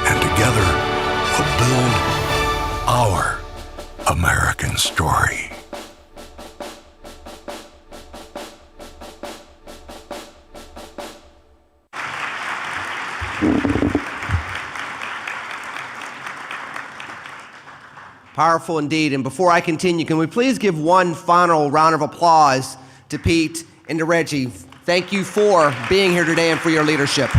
And together, we'll build our American story. Powerful indeed. And before I continue, can we please give one final round of applause to Pete and to Reggie Thank you for being here today and for your leadership.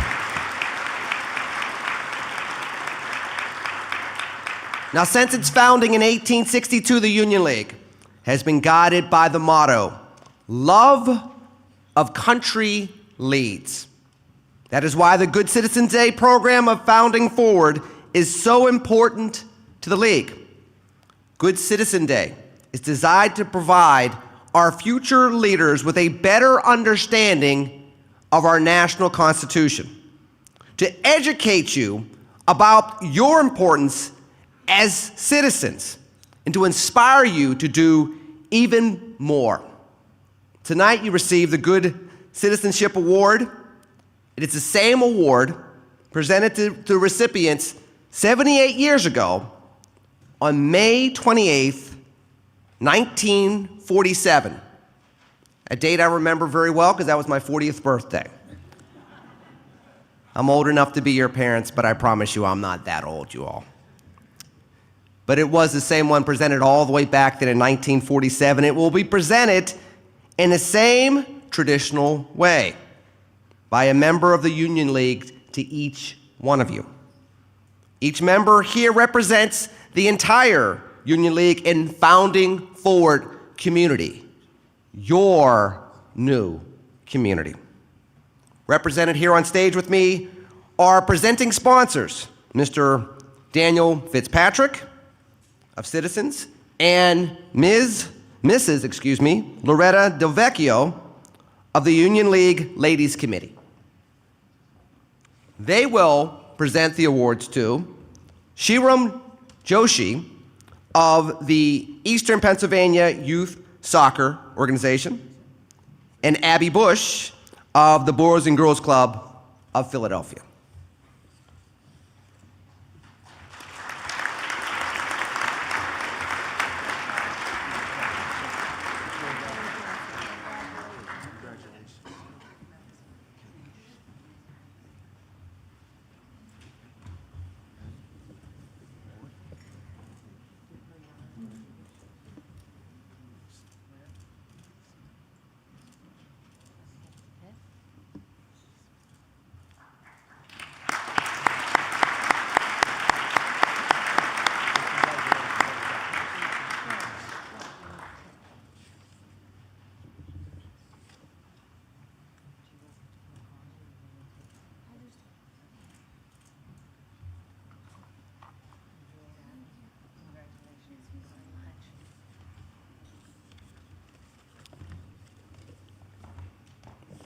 Now, since its founding in 1862, the Union League has been guided by the motto, love of country leads. That is why the Good Citizens Day program of Founding Forward is so important to the League. Good Citizen Day is designed to provide our future leaders with a better understanding of our national Constitution, to educate you about your importance as citizens, and to inspire you to do even more. Tonight you receive the Good Citizenship Award. It is the same award presented to the recipients 78 years ago on May 28th, 1947. A date I remember very well because that was my 40th birthday. I'm old enough to be your parents, but I promise you I'm not that old, you all. But it was the same one presented all the way back then in 1947. It will be presented in the same traditional way by a member of the Union League to each one of you. Each member here represents the entire Union League and Founding Forward community, your new community. Represented here on stage with me are presenting sponsors, Mr. Daniel Fitzpatrick of Citizens and Mrs. Loretta Del Vecchio of the Union League Ladies Committee. They will present the awards to Shiram Joshi of the Eastern Pennsylvania Youth Soccer Organization and Abby Bush of the Boys and Girls Club of Philadelphia.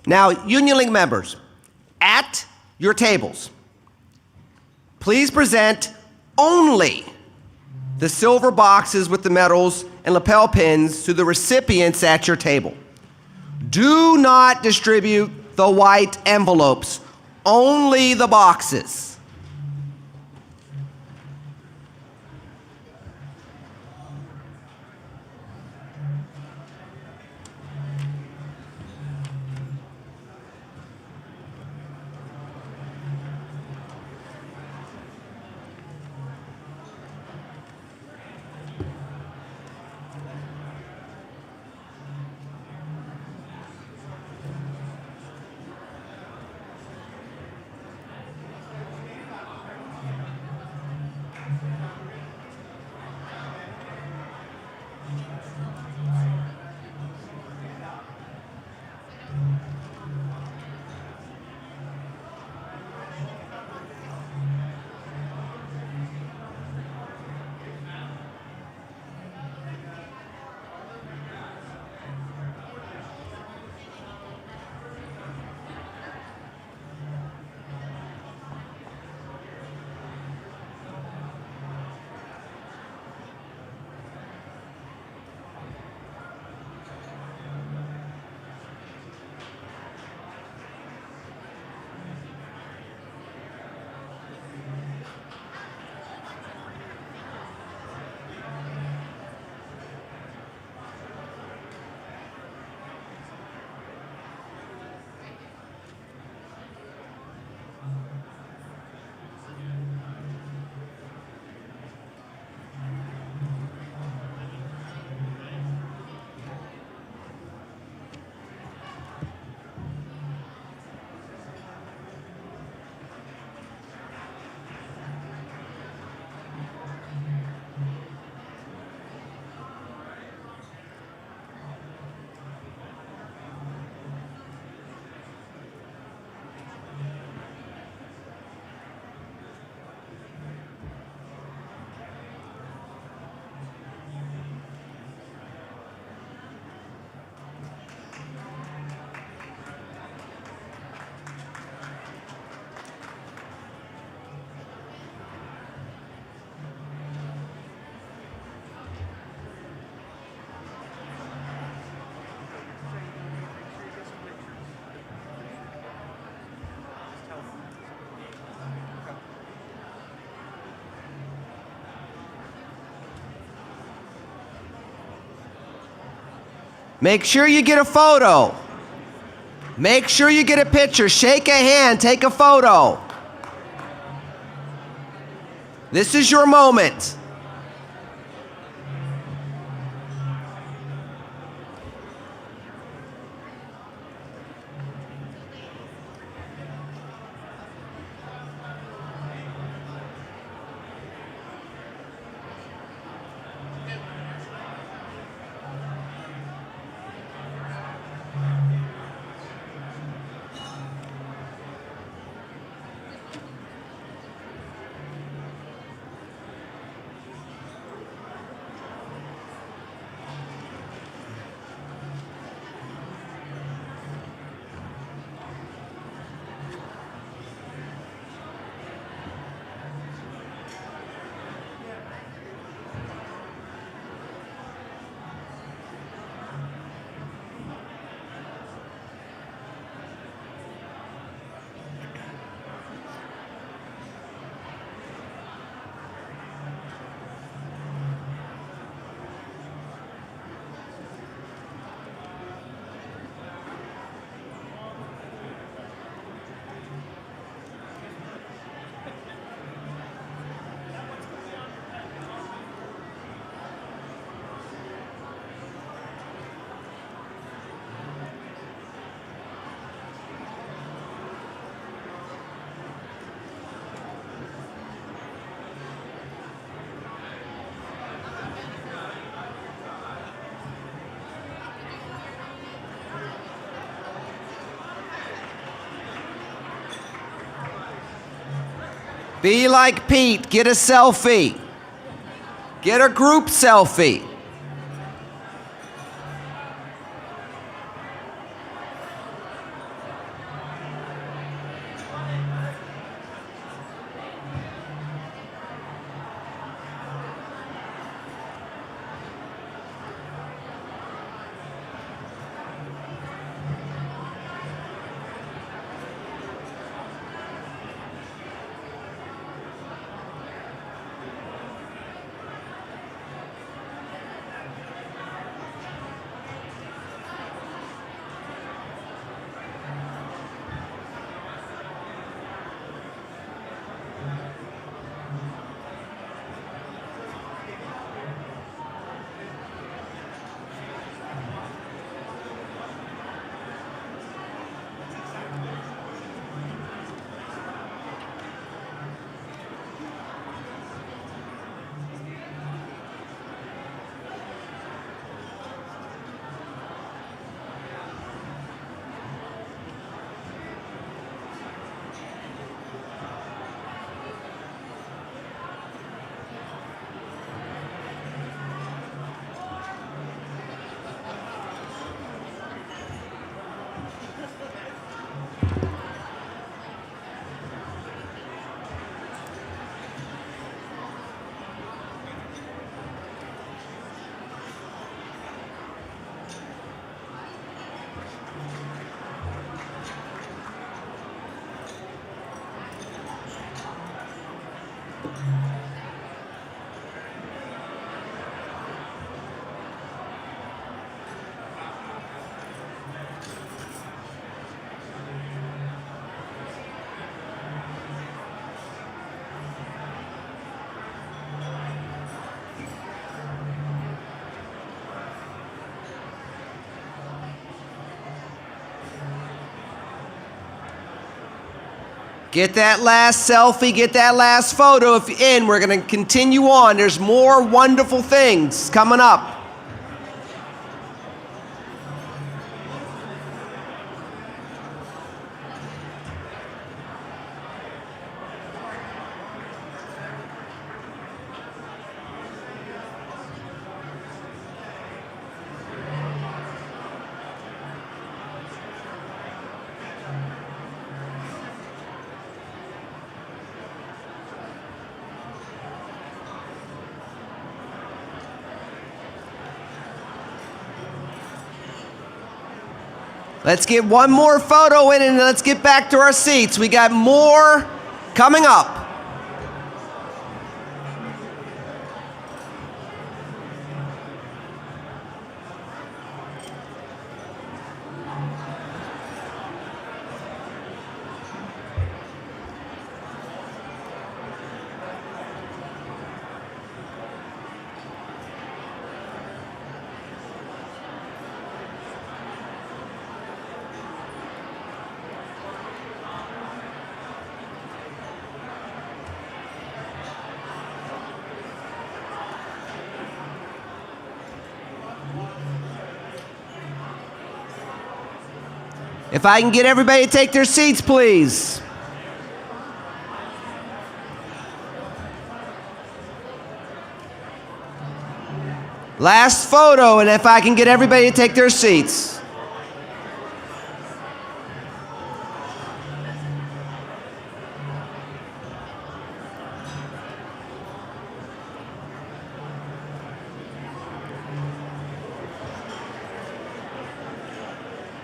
Now, Union League members, at your tables, please present only the silver boxes with the medals and lapel pins to the recipients at your table. Do not distribute the white envelopes, only the boxes. Make sure you get a photo. Make sure you get a picture. Shake a hand, take a photo. This is your moment. Be like Pete, get a selfie. Get a group selfie. Get that last selfie, get that last photo if you're in. We're going to continue on. There's more wonderful things coming up. Let's get one more photo in and let's get back to our seats. We got more coming up. If I can get everybody to take their seats, please. Last photo, and if I can get everybody to take their seats.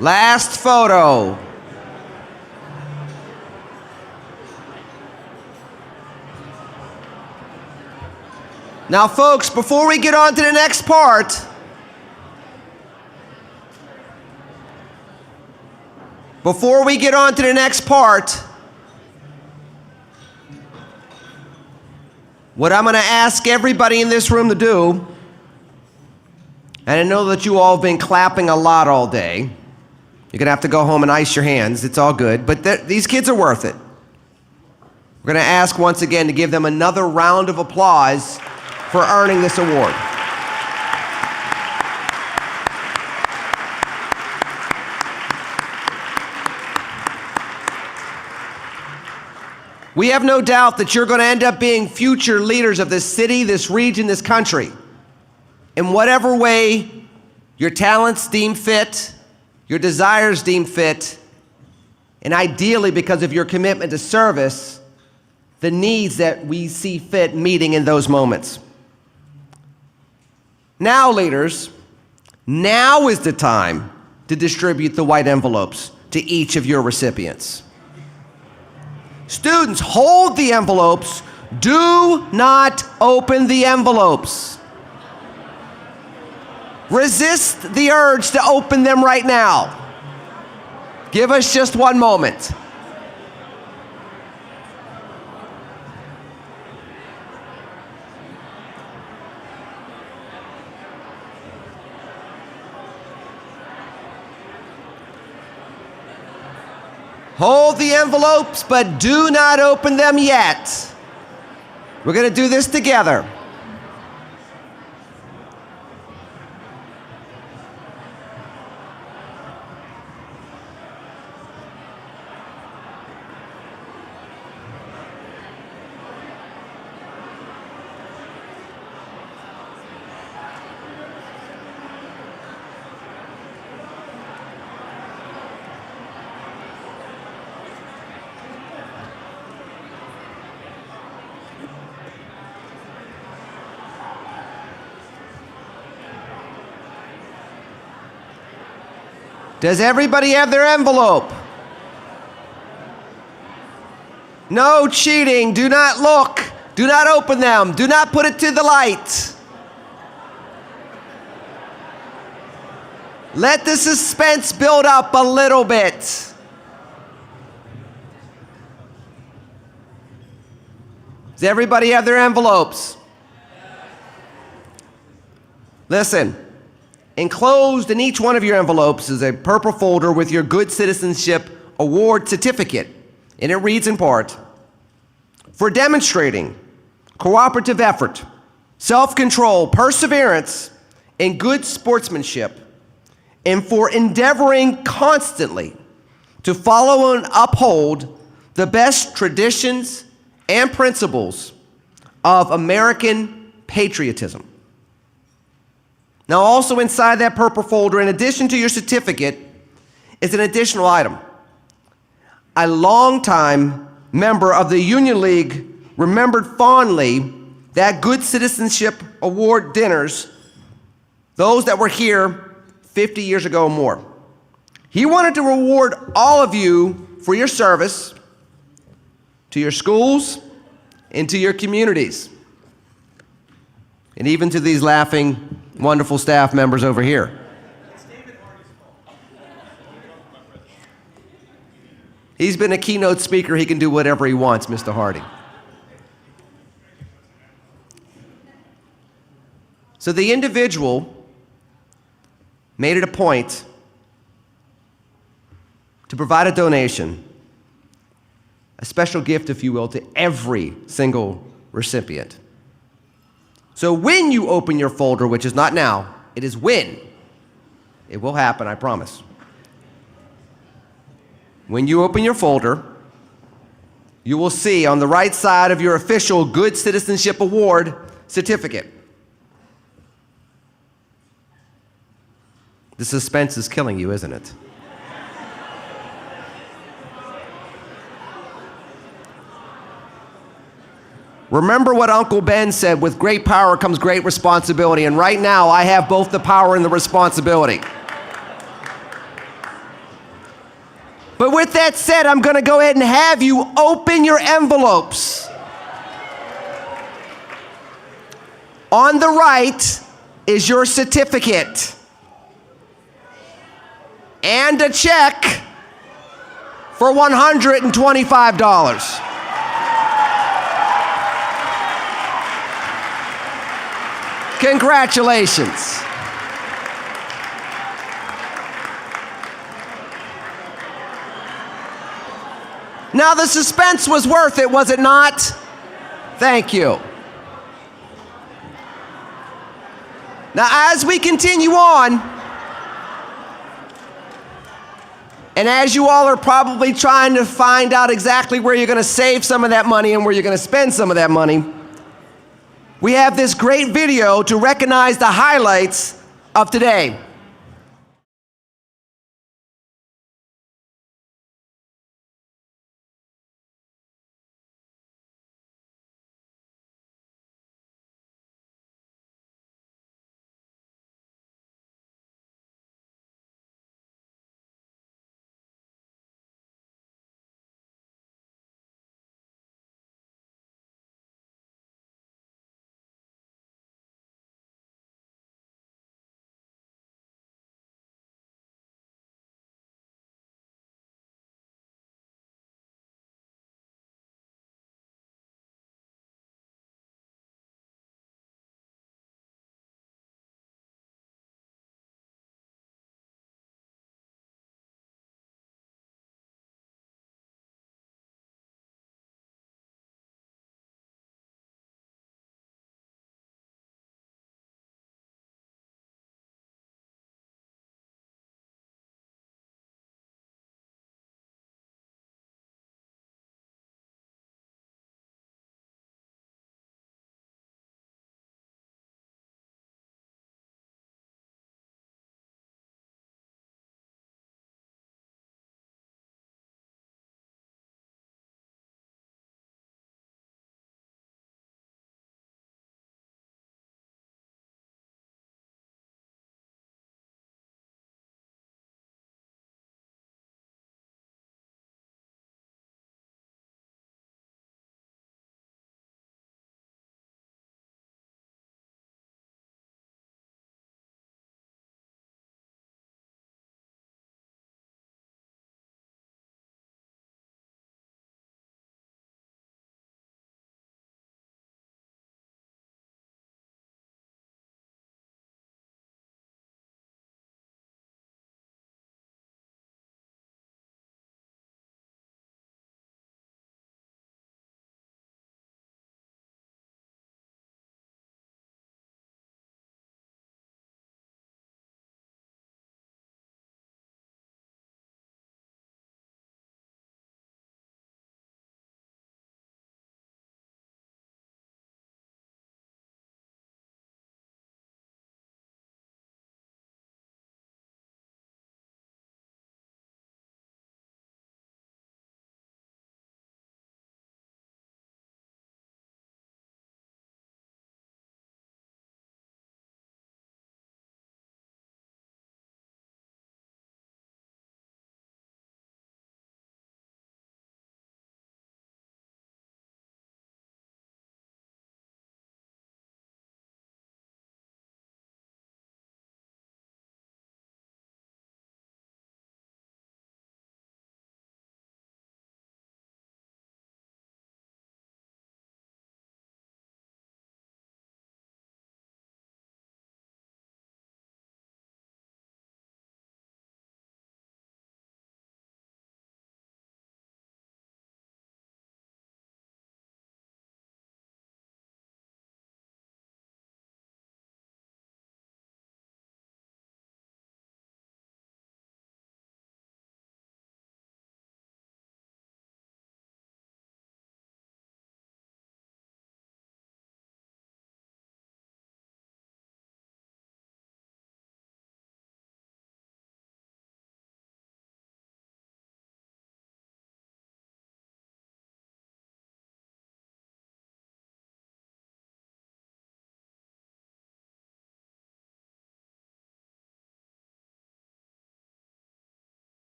Last photo. Now, folks, before we get on to the next part, what I'm going to ask everybody in this room to do, and I know that you all have been clapping a lot all day. You're going to have to go home and ice your hands. It's all good. But these kids are worth it. We're going to ask once again to give them another round of applause for earning this award. We have no doubt that you're going to end up being future leaders of this city, this region, this country. In whatever way your talents deem fit, your desires deem fit, and ideally because of your commitment to service, the needs that we see fit meeting in those moments. Now, leaders, now is the time to distribute the white envelopes to each of your recipients. Students, hold the envelopes. Do not open the envelopes. Resist the urge to open them right now. Give us just one moment. Hold the envelopes, but do not open them yet. We're going to do this together. Does everybody have their envelope? No cheating. Do not look. Do not open them. Do not put it to the light. Let the suspense build up a little bit. Does everybody have their envelopes? Listen. Enclosed in each one of your envelopes is a purple folder with your Good Citizenship Award certificate, and it reads in part, "For demonstrating cooperative effort, self-control, perseverance, and good sportsmanship, and for endeavoring constantly to follow and uphold the best traditions and principles of American patriotism." Now, also inside that purple folder, in addition to your certificate, is an additional item. A longtime member of the Union League remembered fondly that Good Citizenship Award dinners, those that were here 50 years ago or more. He wanted to reward all of you for your service to your schools and to your communities, and even to these laughing, wonderful staff members over here. He's been a keynote speaker. He can do whatever he wants, Mr. Harding. So the individual made it a point to provide a donation, a special gift, if you will, to every single recipient. So when you open your folder, which is not now, it is when. It will happen, I promise. when you open your folder, you will see on the right side of your official Good Citizenship Award certificate. The suspense is killing you, isn't it? Remember what Uncle Ben said, with great power comes great responsibility, and right now I have both the power and the responsibility. But with that said, I'm going to go ahead and have you open your envelopes. On the right is your certificate and a check for $125. Congratulations. Now, the suspense was worth it, was it not? Thank you. Now, as we continue on, and as you all are probably trying to find out exactly where you're going to save some of that money and where you're going to spend some of that money, we have this great video to recognize the highlights of today.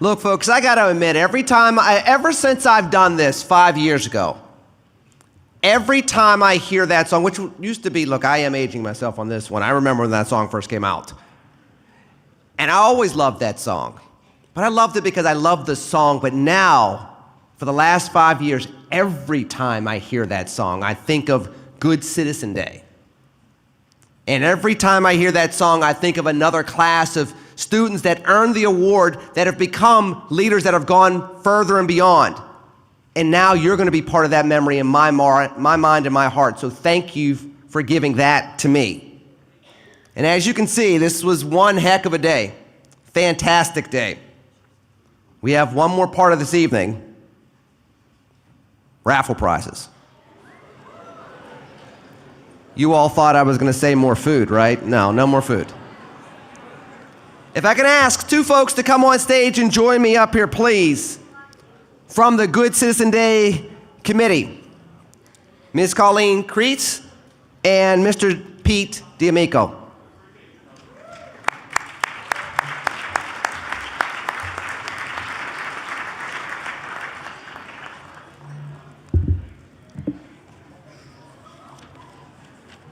Look, folks, I got to admit, ever since I've done this 5 years ago, every time I hear that song, which used to be, look, I am aging myself on this one. I remember when that song first came out. And I always loved that song. But I loved it because I loved the song. But now, for the last 5 years, every time I hear that song, I think of Good Citizen Day. And every time I hear that song, I think of another class of students that earned the award, that have become leaders that have gone further and beyond. And now you're going to be part of that memory in my mind and my heart. So thank you for giving that to me. And as you can see, this was one heck of a day. Fantastic day. We have one more part of this evening. Raffle prizes. You all thought I was going to say more food, right? No more food. If I can ask two folks to come on stage and join me up here, please, from the Good Citizen Day Committee, Ms. Colleen Creets and Mr. Pete D'Amico.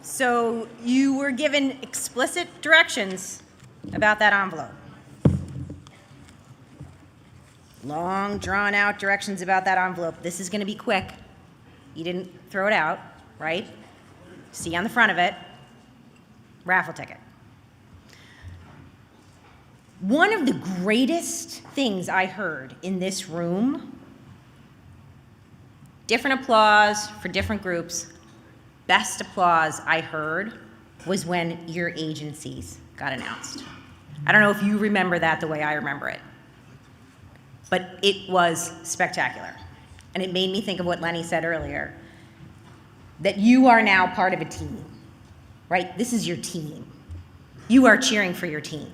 So you were given explicit directions about that envelope. Long, drawn-out directions about that envelope. This is going to be quick. You didn't throw it out, right? See on the front of it, raffle ticket. One of the greatest things I heard in this room, different applause for different groups, best applause I heard was when your agencies got announced. I don't know if you remember that the way I remember it, but it was spectacular. And it made me think of what Lenny said earlier, that you are now part of a team, right? This is your team. You are cheering for your team.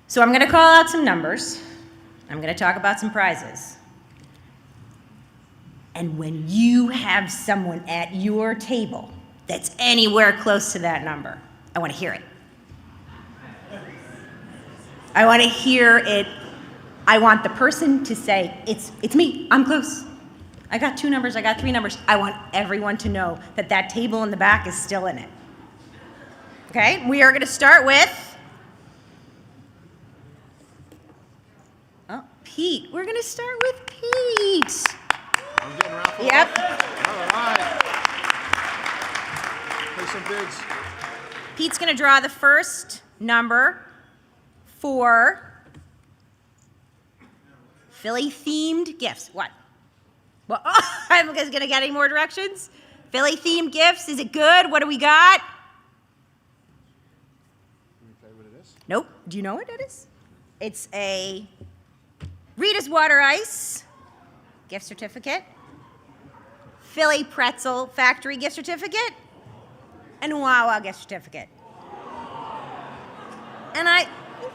So I'm gonna call out some numbers. I'm gonna talk about some prizes. And when you have someone at your table that's anywhere close to that number, I want to hear it. I want to hear it. I want the person to say, it's me, I'm close. I got 2 numbers, I got 3 numbers. I want everyone to know that that table in the back is still in it. Okay, we are going to start with, Pete. We're going to start with Pete. I'm getting Raffle. Yep. All right. Play some bids. Pete's going to draw the first number for Philly-themed gifts. What? Well, I'm going to get any more directions? Philly-themed gifts. Is it good? What do we got? Can you tell you what it is? Nope. Do you know what it is? It's a Rita's Water Ice gift certificate, Philly Pretzel Factory gift certificate, and Wawa gift certificate. And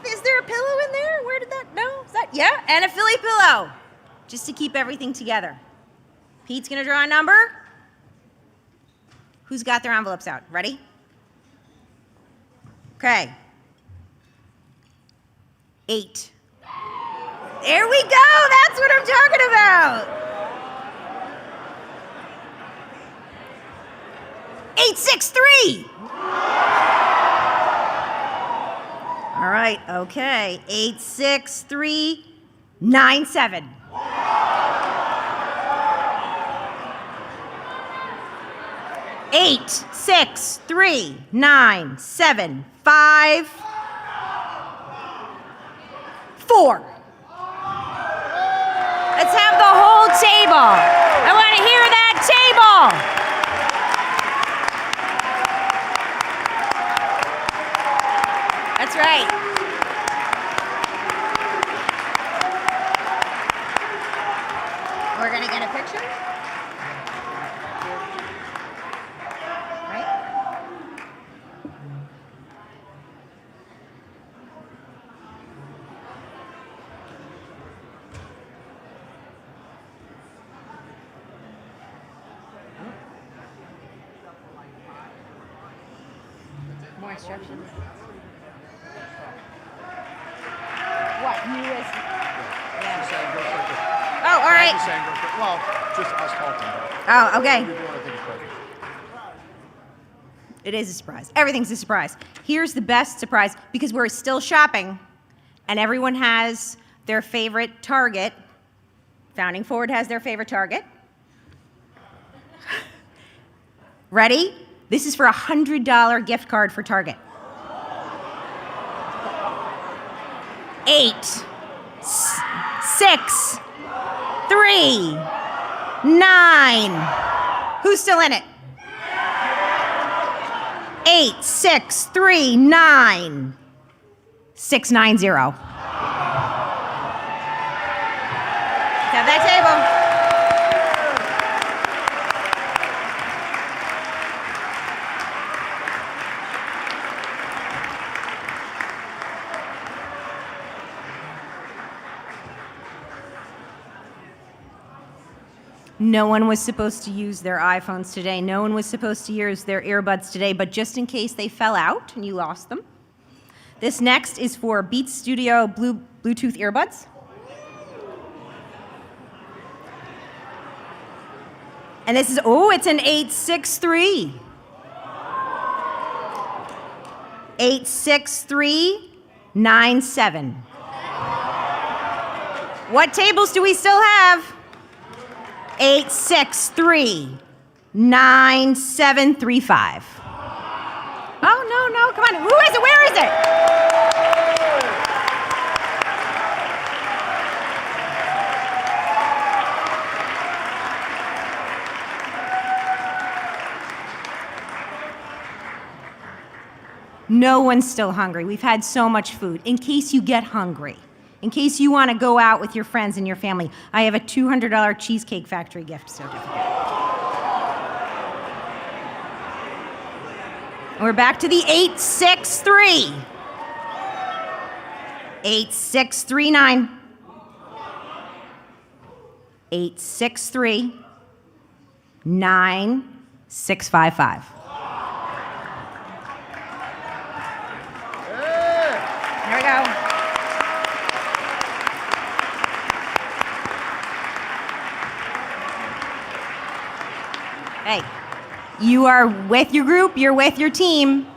is there a pillow in there? Where did that, no? Is that, yeah, and a Philly pillow, just to keep everything together. Pete's gonna draw a number. Who's got their envelopes out? Ready? Okay. 8. There we go, that's what I'm talking about. 863. All right, okay. 86397. 8639754. Let's have the whole table. I want to hear that table. That's right. We're going to get a picture. Right? More instructions. Yeah. Saying real quick. Oh, all right. Just saying real quick. Well, just us talking. Oh, okay. What you're doing, I think is perfect. It is a surprise. Everything's a surprise. Here's the best surprise, because we're still shopping, and everyone has their favorite Target. Founding Forward has their favorite Target. Ready? This is for a $100 gift card for Target. 8, 6, 3, 9. Who's still in it? 8, 6, 3, 9, 690. Have that table. No one was supposed to use their iPhones today. No one was supposed to use their earbuds today, but just in case they fell out and you lost them. This next is for Beats Studio Bluetooth earbuds. And this is, it's an 863. 86397. What tables do we still have? 8639735. Oh, no, come on. Who is it? Where is it? No one's still hungry. We've had so much food. In case you get hungry, in case you want to go out with your friends and your family, I have a $200 Cheesecake Factory gift certificate. We're back to the 863. 8639. 863 9655. There we go. Hey, you are with your group, you're with your team.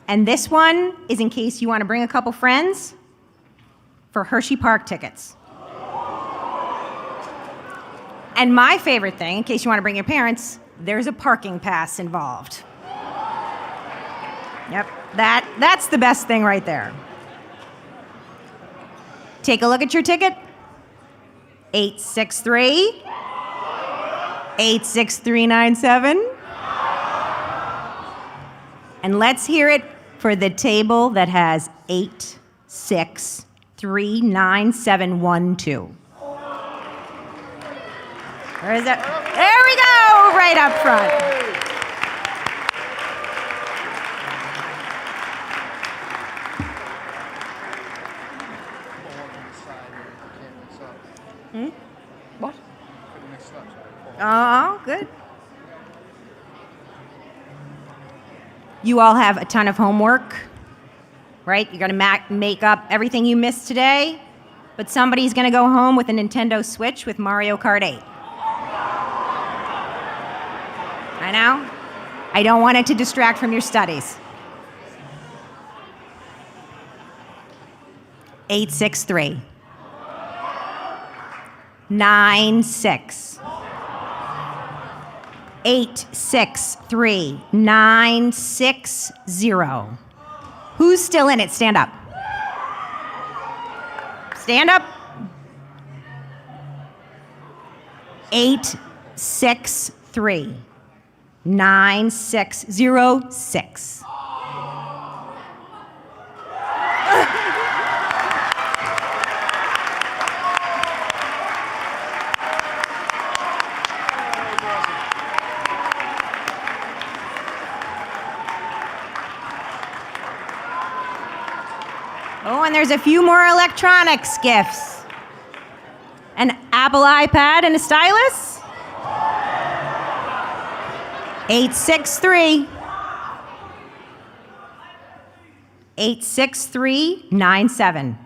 And this one is in case you want to bring a couple friends for Hershey Park tickets. And my favorite thing, in case you want to bring your parents, there's a parking pass involved. Yep, that's the best thing right there. Take a look at your ticket. 863 86397. And let's hear it for the table that has 8639712. Where is it? There we go, right up front. What? Oh, good. You all have a ton of homework, right? You're gonna make up everything you missed today, but somebody's gonna go home with a Nintendo Switch with Mario Kart 8. I know. I don't want it to distract from your studies. 863 96 863 960. Who's still in it? Stand up. Stand up. 863 9606. Oh, and there's a few more electronics gifts. An Apple iPad and a stylus. 863 86397.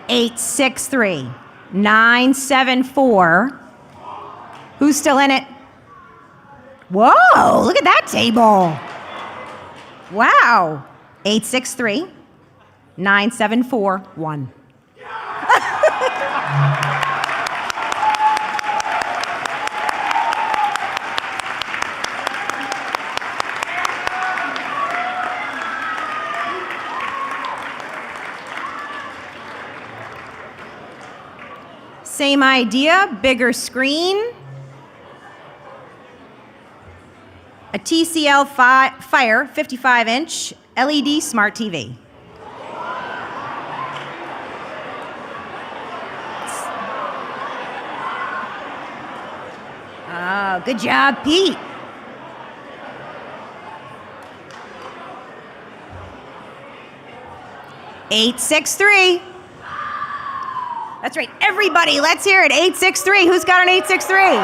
863-974. Who's still in it? Whoa, look at that table. Wow. 863-974-1. Same idea, bigger screen. A TCL Fire 55-inch LED smart TV. Oh, good job, Pete. $863. That's right, everybody, let's hear it. 863. Who's got an 863?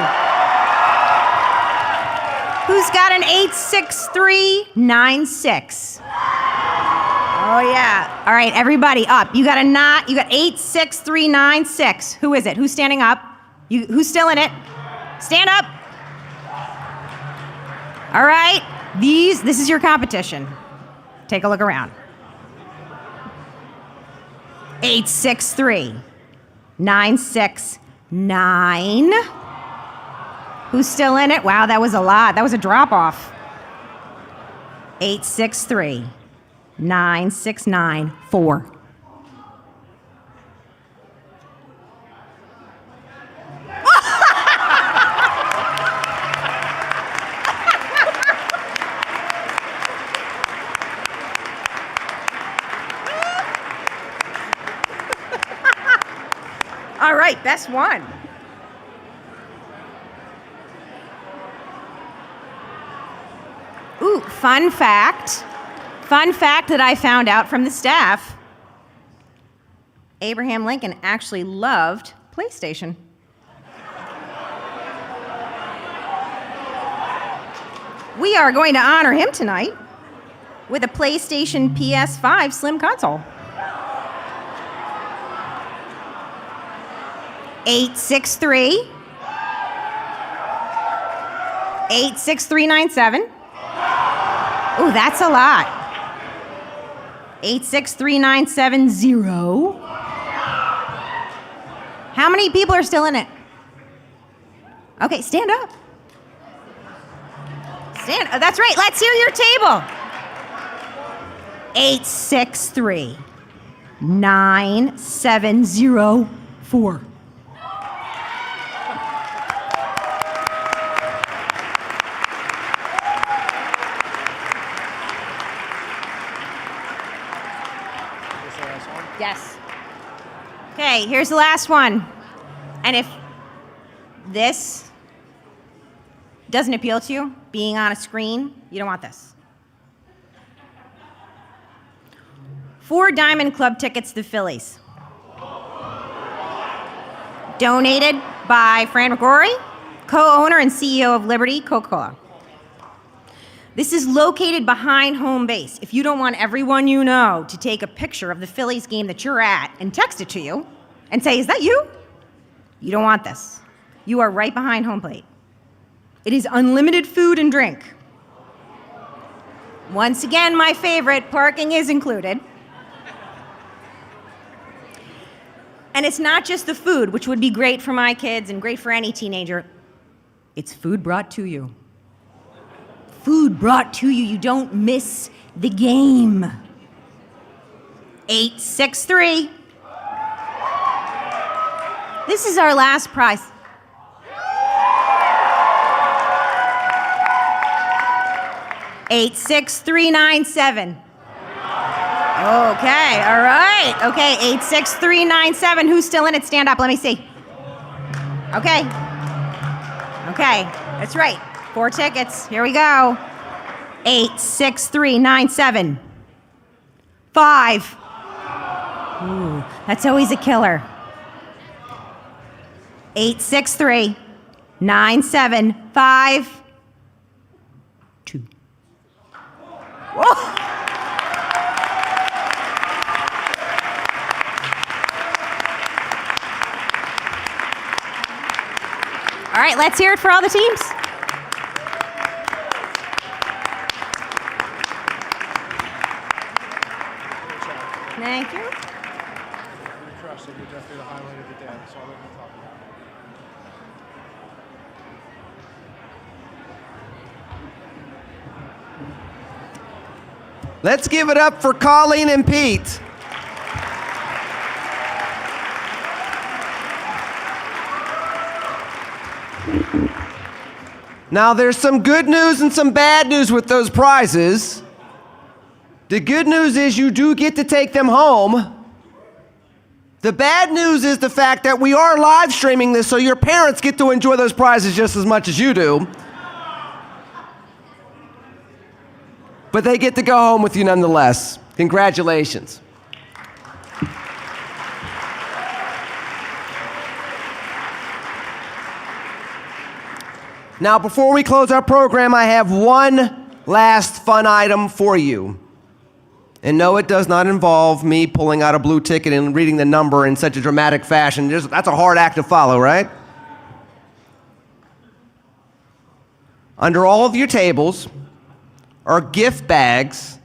Who's got an 86396? Oh yeah. All right, everybody up. You got 86396. Who is it? Who's standing up? Who's still in it? Stand up. All right. This is your competition. Take a look around. 863-969. Who's still in it? Wow, that was a lot. That was a drop off. 863-969-4. All right, best one. Ooh, fun fact that I found out from the staff. Abraham Lincoln actually loved PlayStation. We are going to honor him tonight with a PlayStation PS5 Slim console. 863-86397. Ooh, that's a lot. 863-970. How many people are still in it? Okay, stand up. That's right, let's hear your table. 863-9704. Yes. Okay, here's the last one. And if this doesn't appeal to you, being on a screen, you don't want this. 4 Diamond Club tickets to the Phillies. Donated by Fran McGrory, co-owner and CEO of Liberty Coca-Cola. This is located behind home base. If you don't want everyone you know to take a picture of the Phillies game that you're at and text it to you and say, is that you? You don't want this. You are right behind home plate. It is unlimited food and drink. Once again, my favorite, parking is included. And it's not just the food, which would be great for my kids and great for any teenager. It's food brought to you. Food brought to you. You don't miss the game. 863. This is our last prize. $86397. Okay, all right. Okay, 86397. Who's still in it? Stand up. Let me see. Okay. Okay, that's right. 4 tickets. Here we go. 86397. 5. Ooh, that's always a killer. 863-975-2. All right, let's hear it for all the teams. Thank you. You're crushing. You're definitely the highlight of the day. That's all I'm talking about. Let's give it up for Colleen and Pete. Now, there's some good news and some bad news with those prizes. The good news is you do get to take them home. The bad news is the fact that we are live streaming this, so your parents get to enjoy those prizes just as much as you do. But they get to go home with you nonetheless. Congratulations. Now, before we close our program, I have one last fun item for you. And no, it does not involve me pulling out a blue ticket and reading the number in such a dramatic fashion. That's a hard act to follow, right? Under all of your tables are gift bags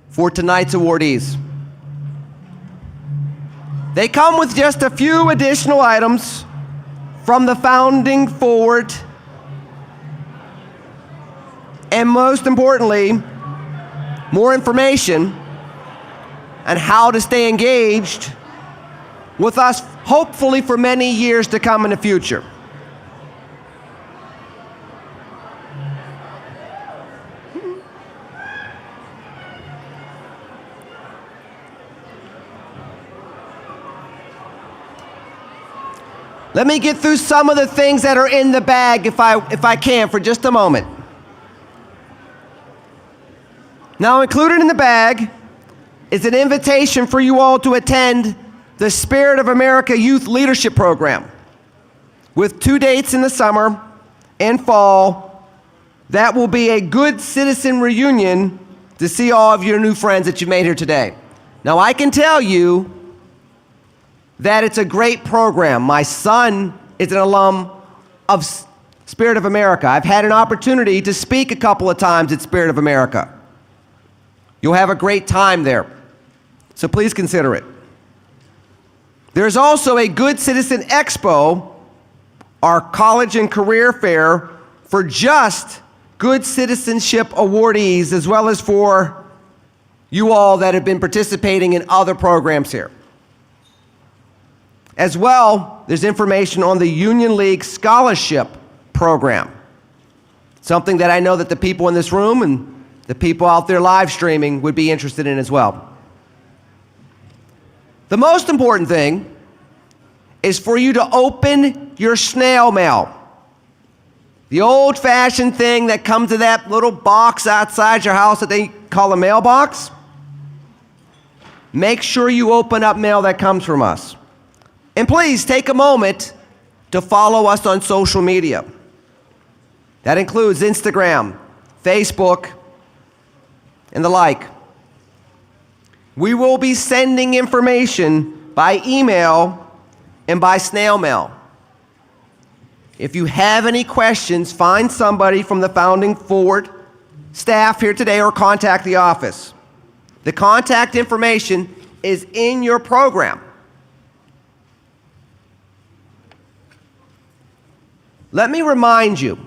for tonight's awardees. They come with just a few additional items from the Founding Forward, and most importantly, more information on how to stay engaged with us, hopefully for many years to come in the future. Let me get through some of the things that are in the bag if I can for just a moment. Now, included in the bag is an invitation for you all to attend the Spirit of America Youth Leadership Program with 2 dates in the summer and fall. That will be a good citizen reunion to see all of your new friends that you made here today. Now, I can tell you that it's a great program. My son is an alum of Spirit of America. I've had an opportunity to speak a couple of times at Spirit of America. You'll have a great time there, so please consider it. There's also a Good Citizen Expo, our college and career fair for just Good Citizenship awardees, as well as for you all that have been participating in other programs here. As well, there's information on the Union League Scholarship Program, something that I know that the people in this room and the people out there live streaming would be interested in as well. The most important thing is for you to open your snail mail. The old-fashioned thing that comes in that little box outside your house that they call a mailbox. Make sure you open up mail that comes from us. And please take a moment to follow us on social media. That includes Instagram, Facebook, and the like. We will be sending information by email and by snail mail. If you have any questions, find somebody from the Founding Forward staff here today or contact the office. The contact information is in your program. Let me remind you,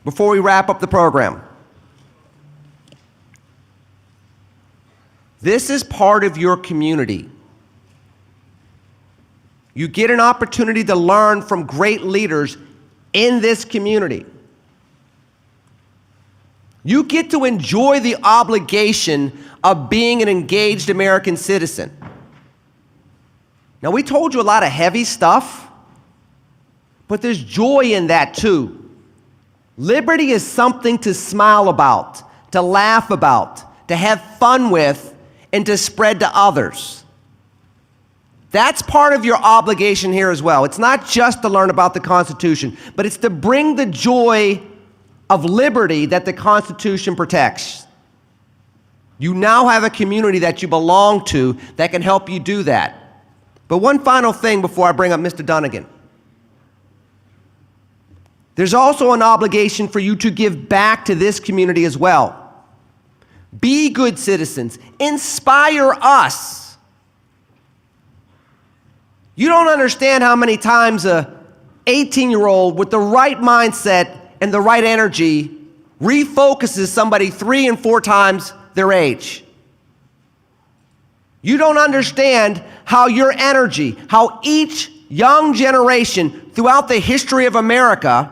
before we wrap up the program, this is part of your community. You get an opportunity to learn from great leaders in this community. You get to enjoy the obligation of being an engaged American citizen. Now, we told you a lot of heavy stuff, but there's joy in that too. Liberty is something to smile about, to laugh about, to have fun with, and to spread to others. That's part of your obligation here as well. It's not just to learn about the Constitution, but it's to bring the joy of liberty that the Constitution protects. You now have a community that you belong to that can help you do that. But one final thing before I bring up Mr. Dunnigan. There's also an obligation for you to give back to this community as well. Be good citizens. Inspire us. You don't understand how many times a 18-year-old with the right mindset and the right energy refocuses somebody 3 and 4 times their age. You don't understand how your energy, how each young generation throughout the history of America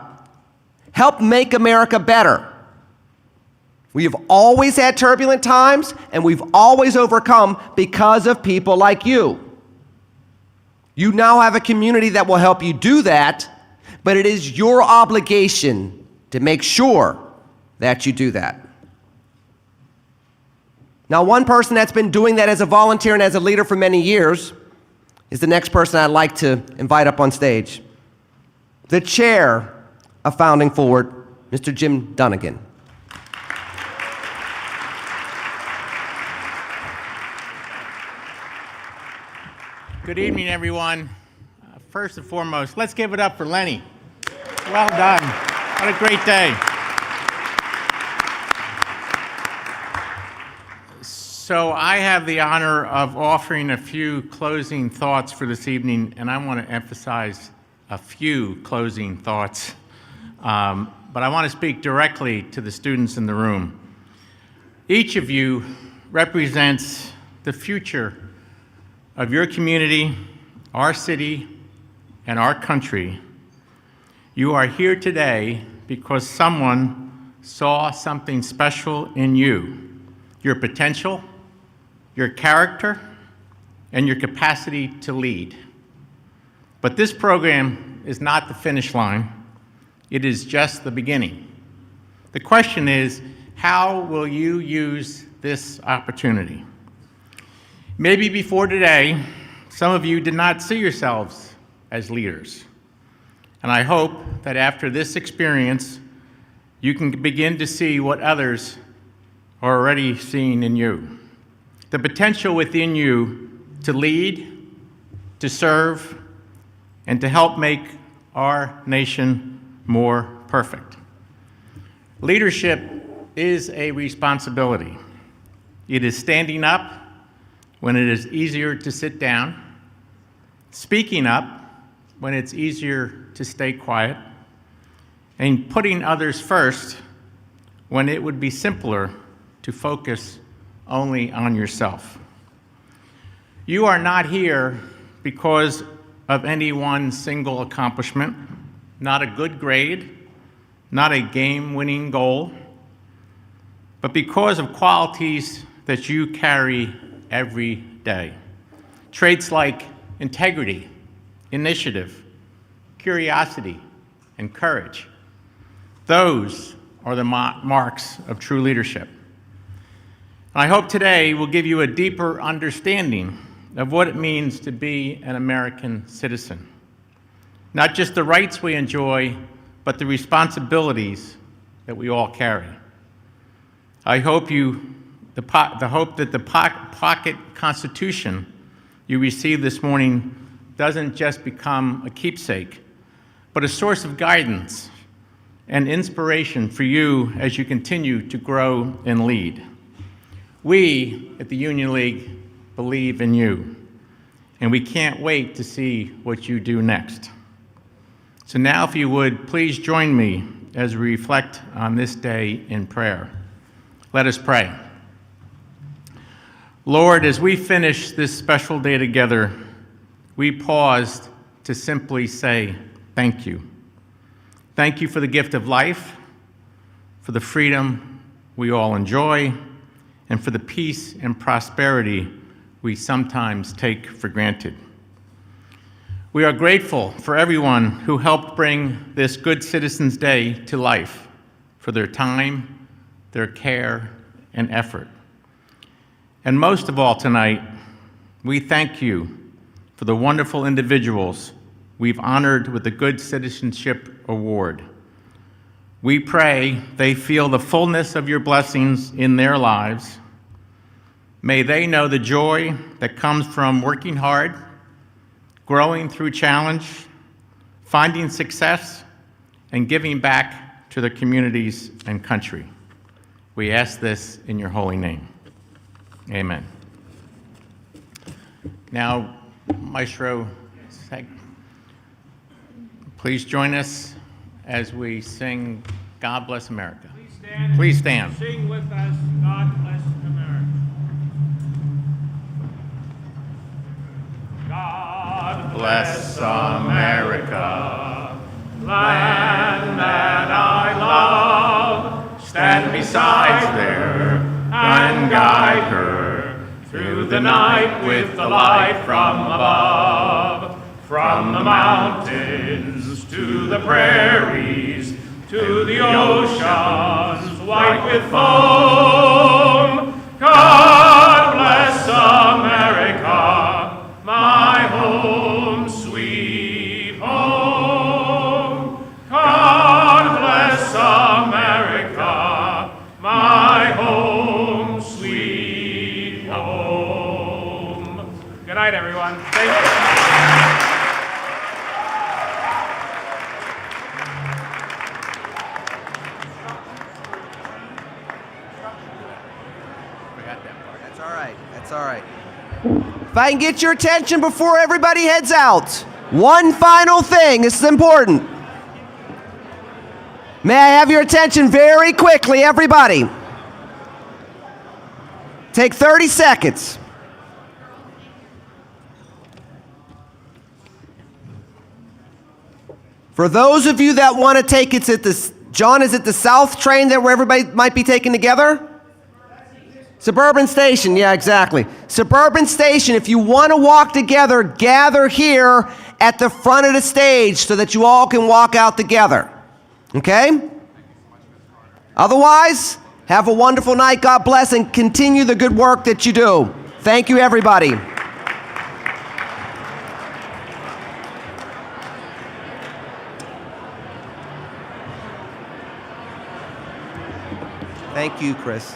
helped make America better. We have always had turbulent times, and we've always overcome because of people like you. You now have a community that will help you do that, but it is your obligation to make sure that you do that. Now, one person that's been doing that as a volunteer and as a leader for many years is the next person I'd like to invite up on stage. The chair of Founding Forward, Mr. Jim Dunnigan. Good evening, everyone. First and foremost, let's give it up for Lenny. Well done. What a great day. So I have the honor of offering a few closing thoughts for this evening, and I want to emphasize a few closing thoughts. But I want to speak directly to the students in the room. Each of you represents the future of your community, our city, and our country. You are here today because someone saw something special in you, your potential, your character, and your capacity to lead. But this program is not the finish line. It is just the beginning. The question is, how will you use this opportunity? Maybe before today, some of you did not see yourselves as leaders. And I hope that after this experience, you can begin to see what others are already seeing in you. The potential within you to lead, to serve, and to help make our nation more perfect. Leadership is a responsibility. It is standing up when it is easier to sit down, speaking up when it's easier to stay quiet, and putting others first when it would be simpler to focus only on yourself. You are not here because of any one single accomplishment, not a good grade, not a game-winning goal, but because of qualities that you carry every day. Traits like integrity, initiative, curiosity, and courage. Those are the marks of true leadership. I hope today will give you a deeper understanding of what it means to be an American citizen. Not just the rights we enjoy, but the responsibilities that we all carry. I hope that the pocket Constitution you received this morning doesn't just become a keepsake, but a source of guidance and inspiration for you as you continue to grow and lead. We at the Union League believe in you, and we can't wait to see what you do next. So now, if you would, please join me as we reflect on this day in prayer. Let us pray. Lord, as we finish this special day together, we paused to simply say thank you. Thank you for the gift of life, for the freedom we all enjoy, and for the peace and prosperity we sometimes take for granted. We are grateful for everyone who helped bring this Good Citizens Day to life, for their time, their care, and effort. And most of all tonight, we thank you for the wonderful individuals we've honored with the Good Citizenship Award. We pray they feel the fullness of your blessings in their lives, May they know the joy that comes from working hard, growing through challenge, finding success, and giving back to their communities and country. We ask this in your holy name. Amen. Now, Maestro, please join us as we sing God Bless America. Please stand. Sing with us, God bless America. God Bless America, land that I love. stand beside her and guide her through the night with the light from above. From the mountains to the prairies, to the oceans white with foam. God bless America, my home, sweet home. God bless America, my home, sweet home. Good night, everyone. Thank you. That's all right. That's all right. If I can get your attention before everybody heads out, one final thing. This is important. May I have your attention very quickly, everybody? Take 30 seconds. For those of you that want to take it at the, John, is it the South train that where everybody might be taken together? Suburban Station, yeah, exactly. Suburban Station, if you want to walk together, gather here at the front of the stage so that you all can walk out together. Okay? Otherwise, have a wonderful night. God bless and continue the good work that you do. Thank you, everybody. Thank you, Chris.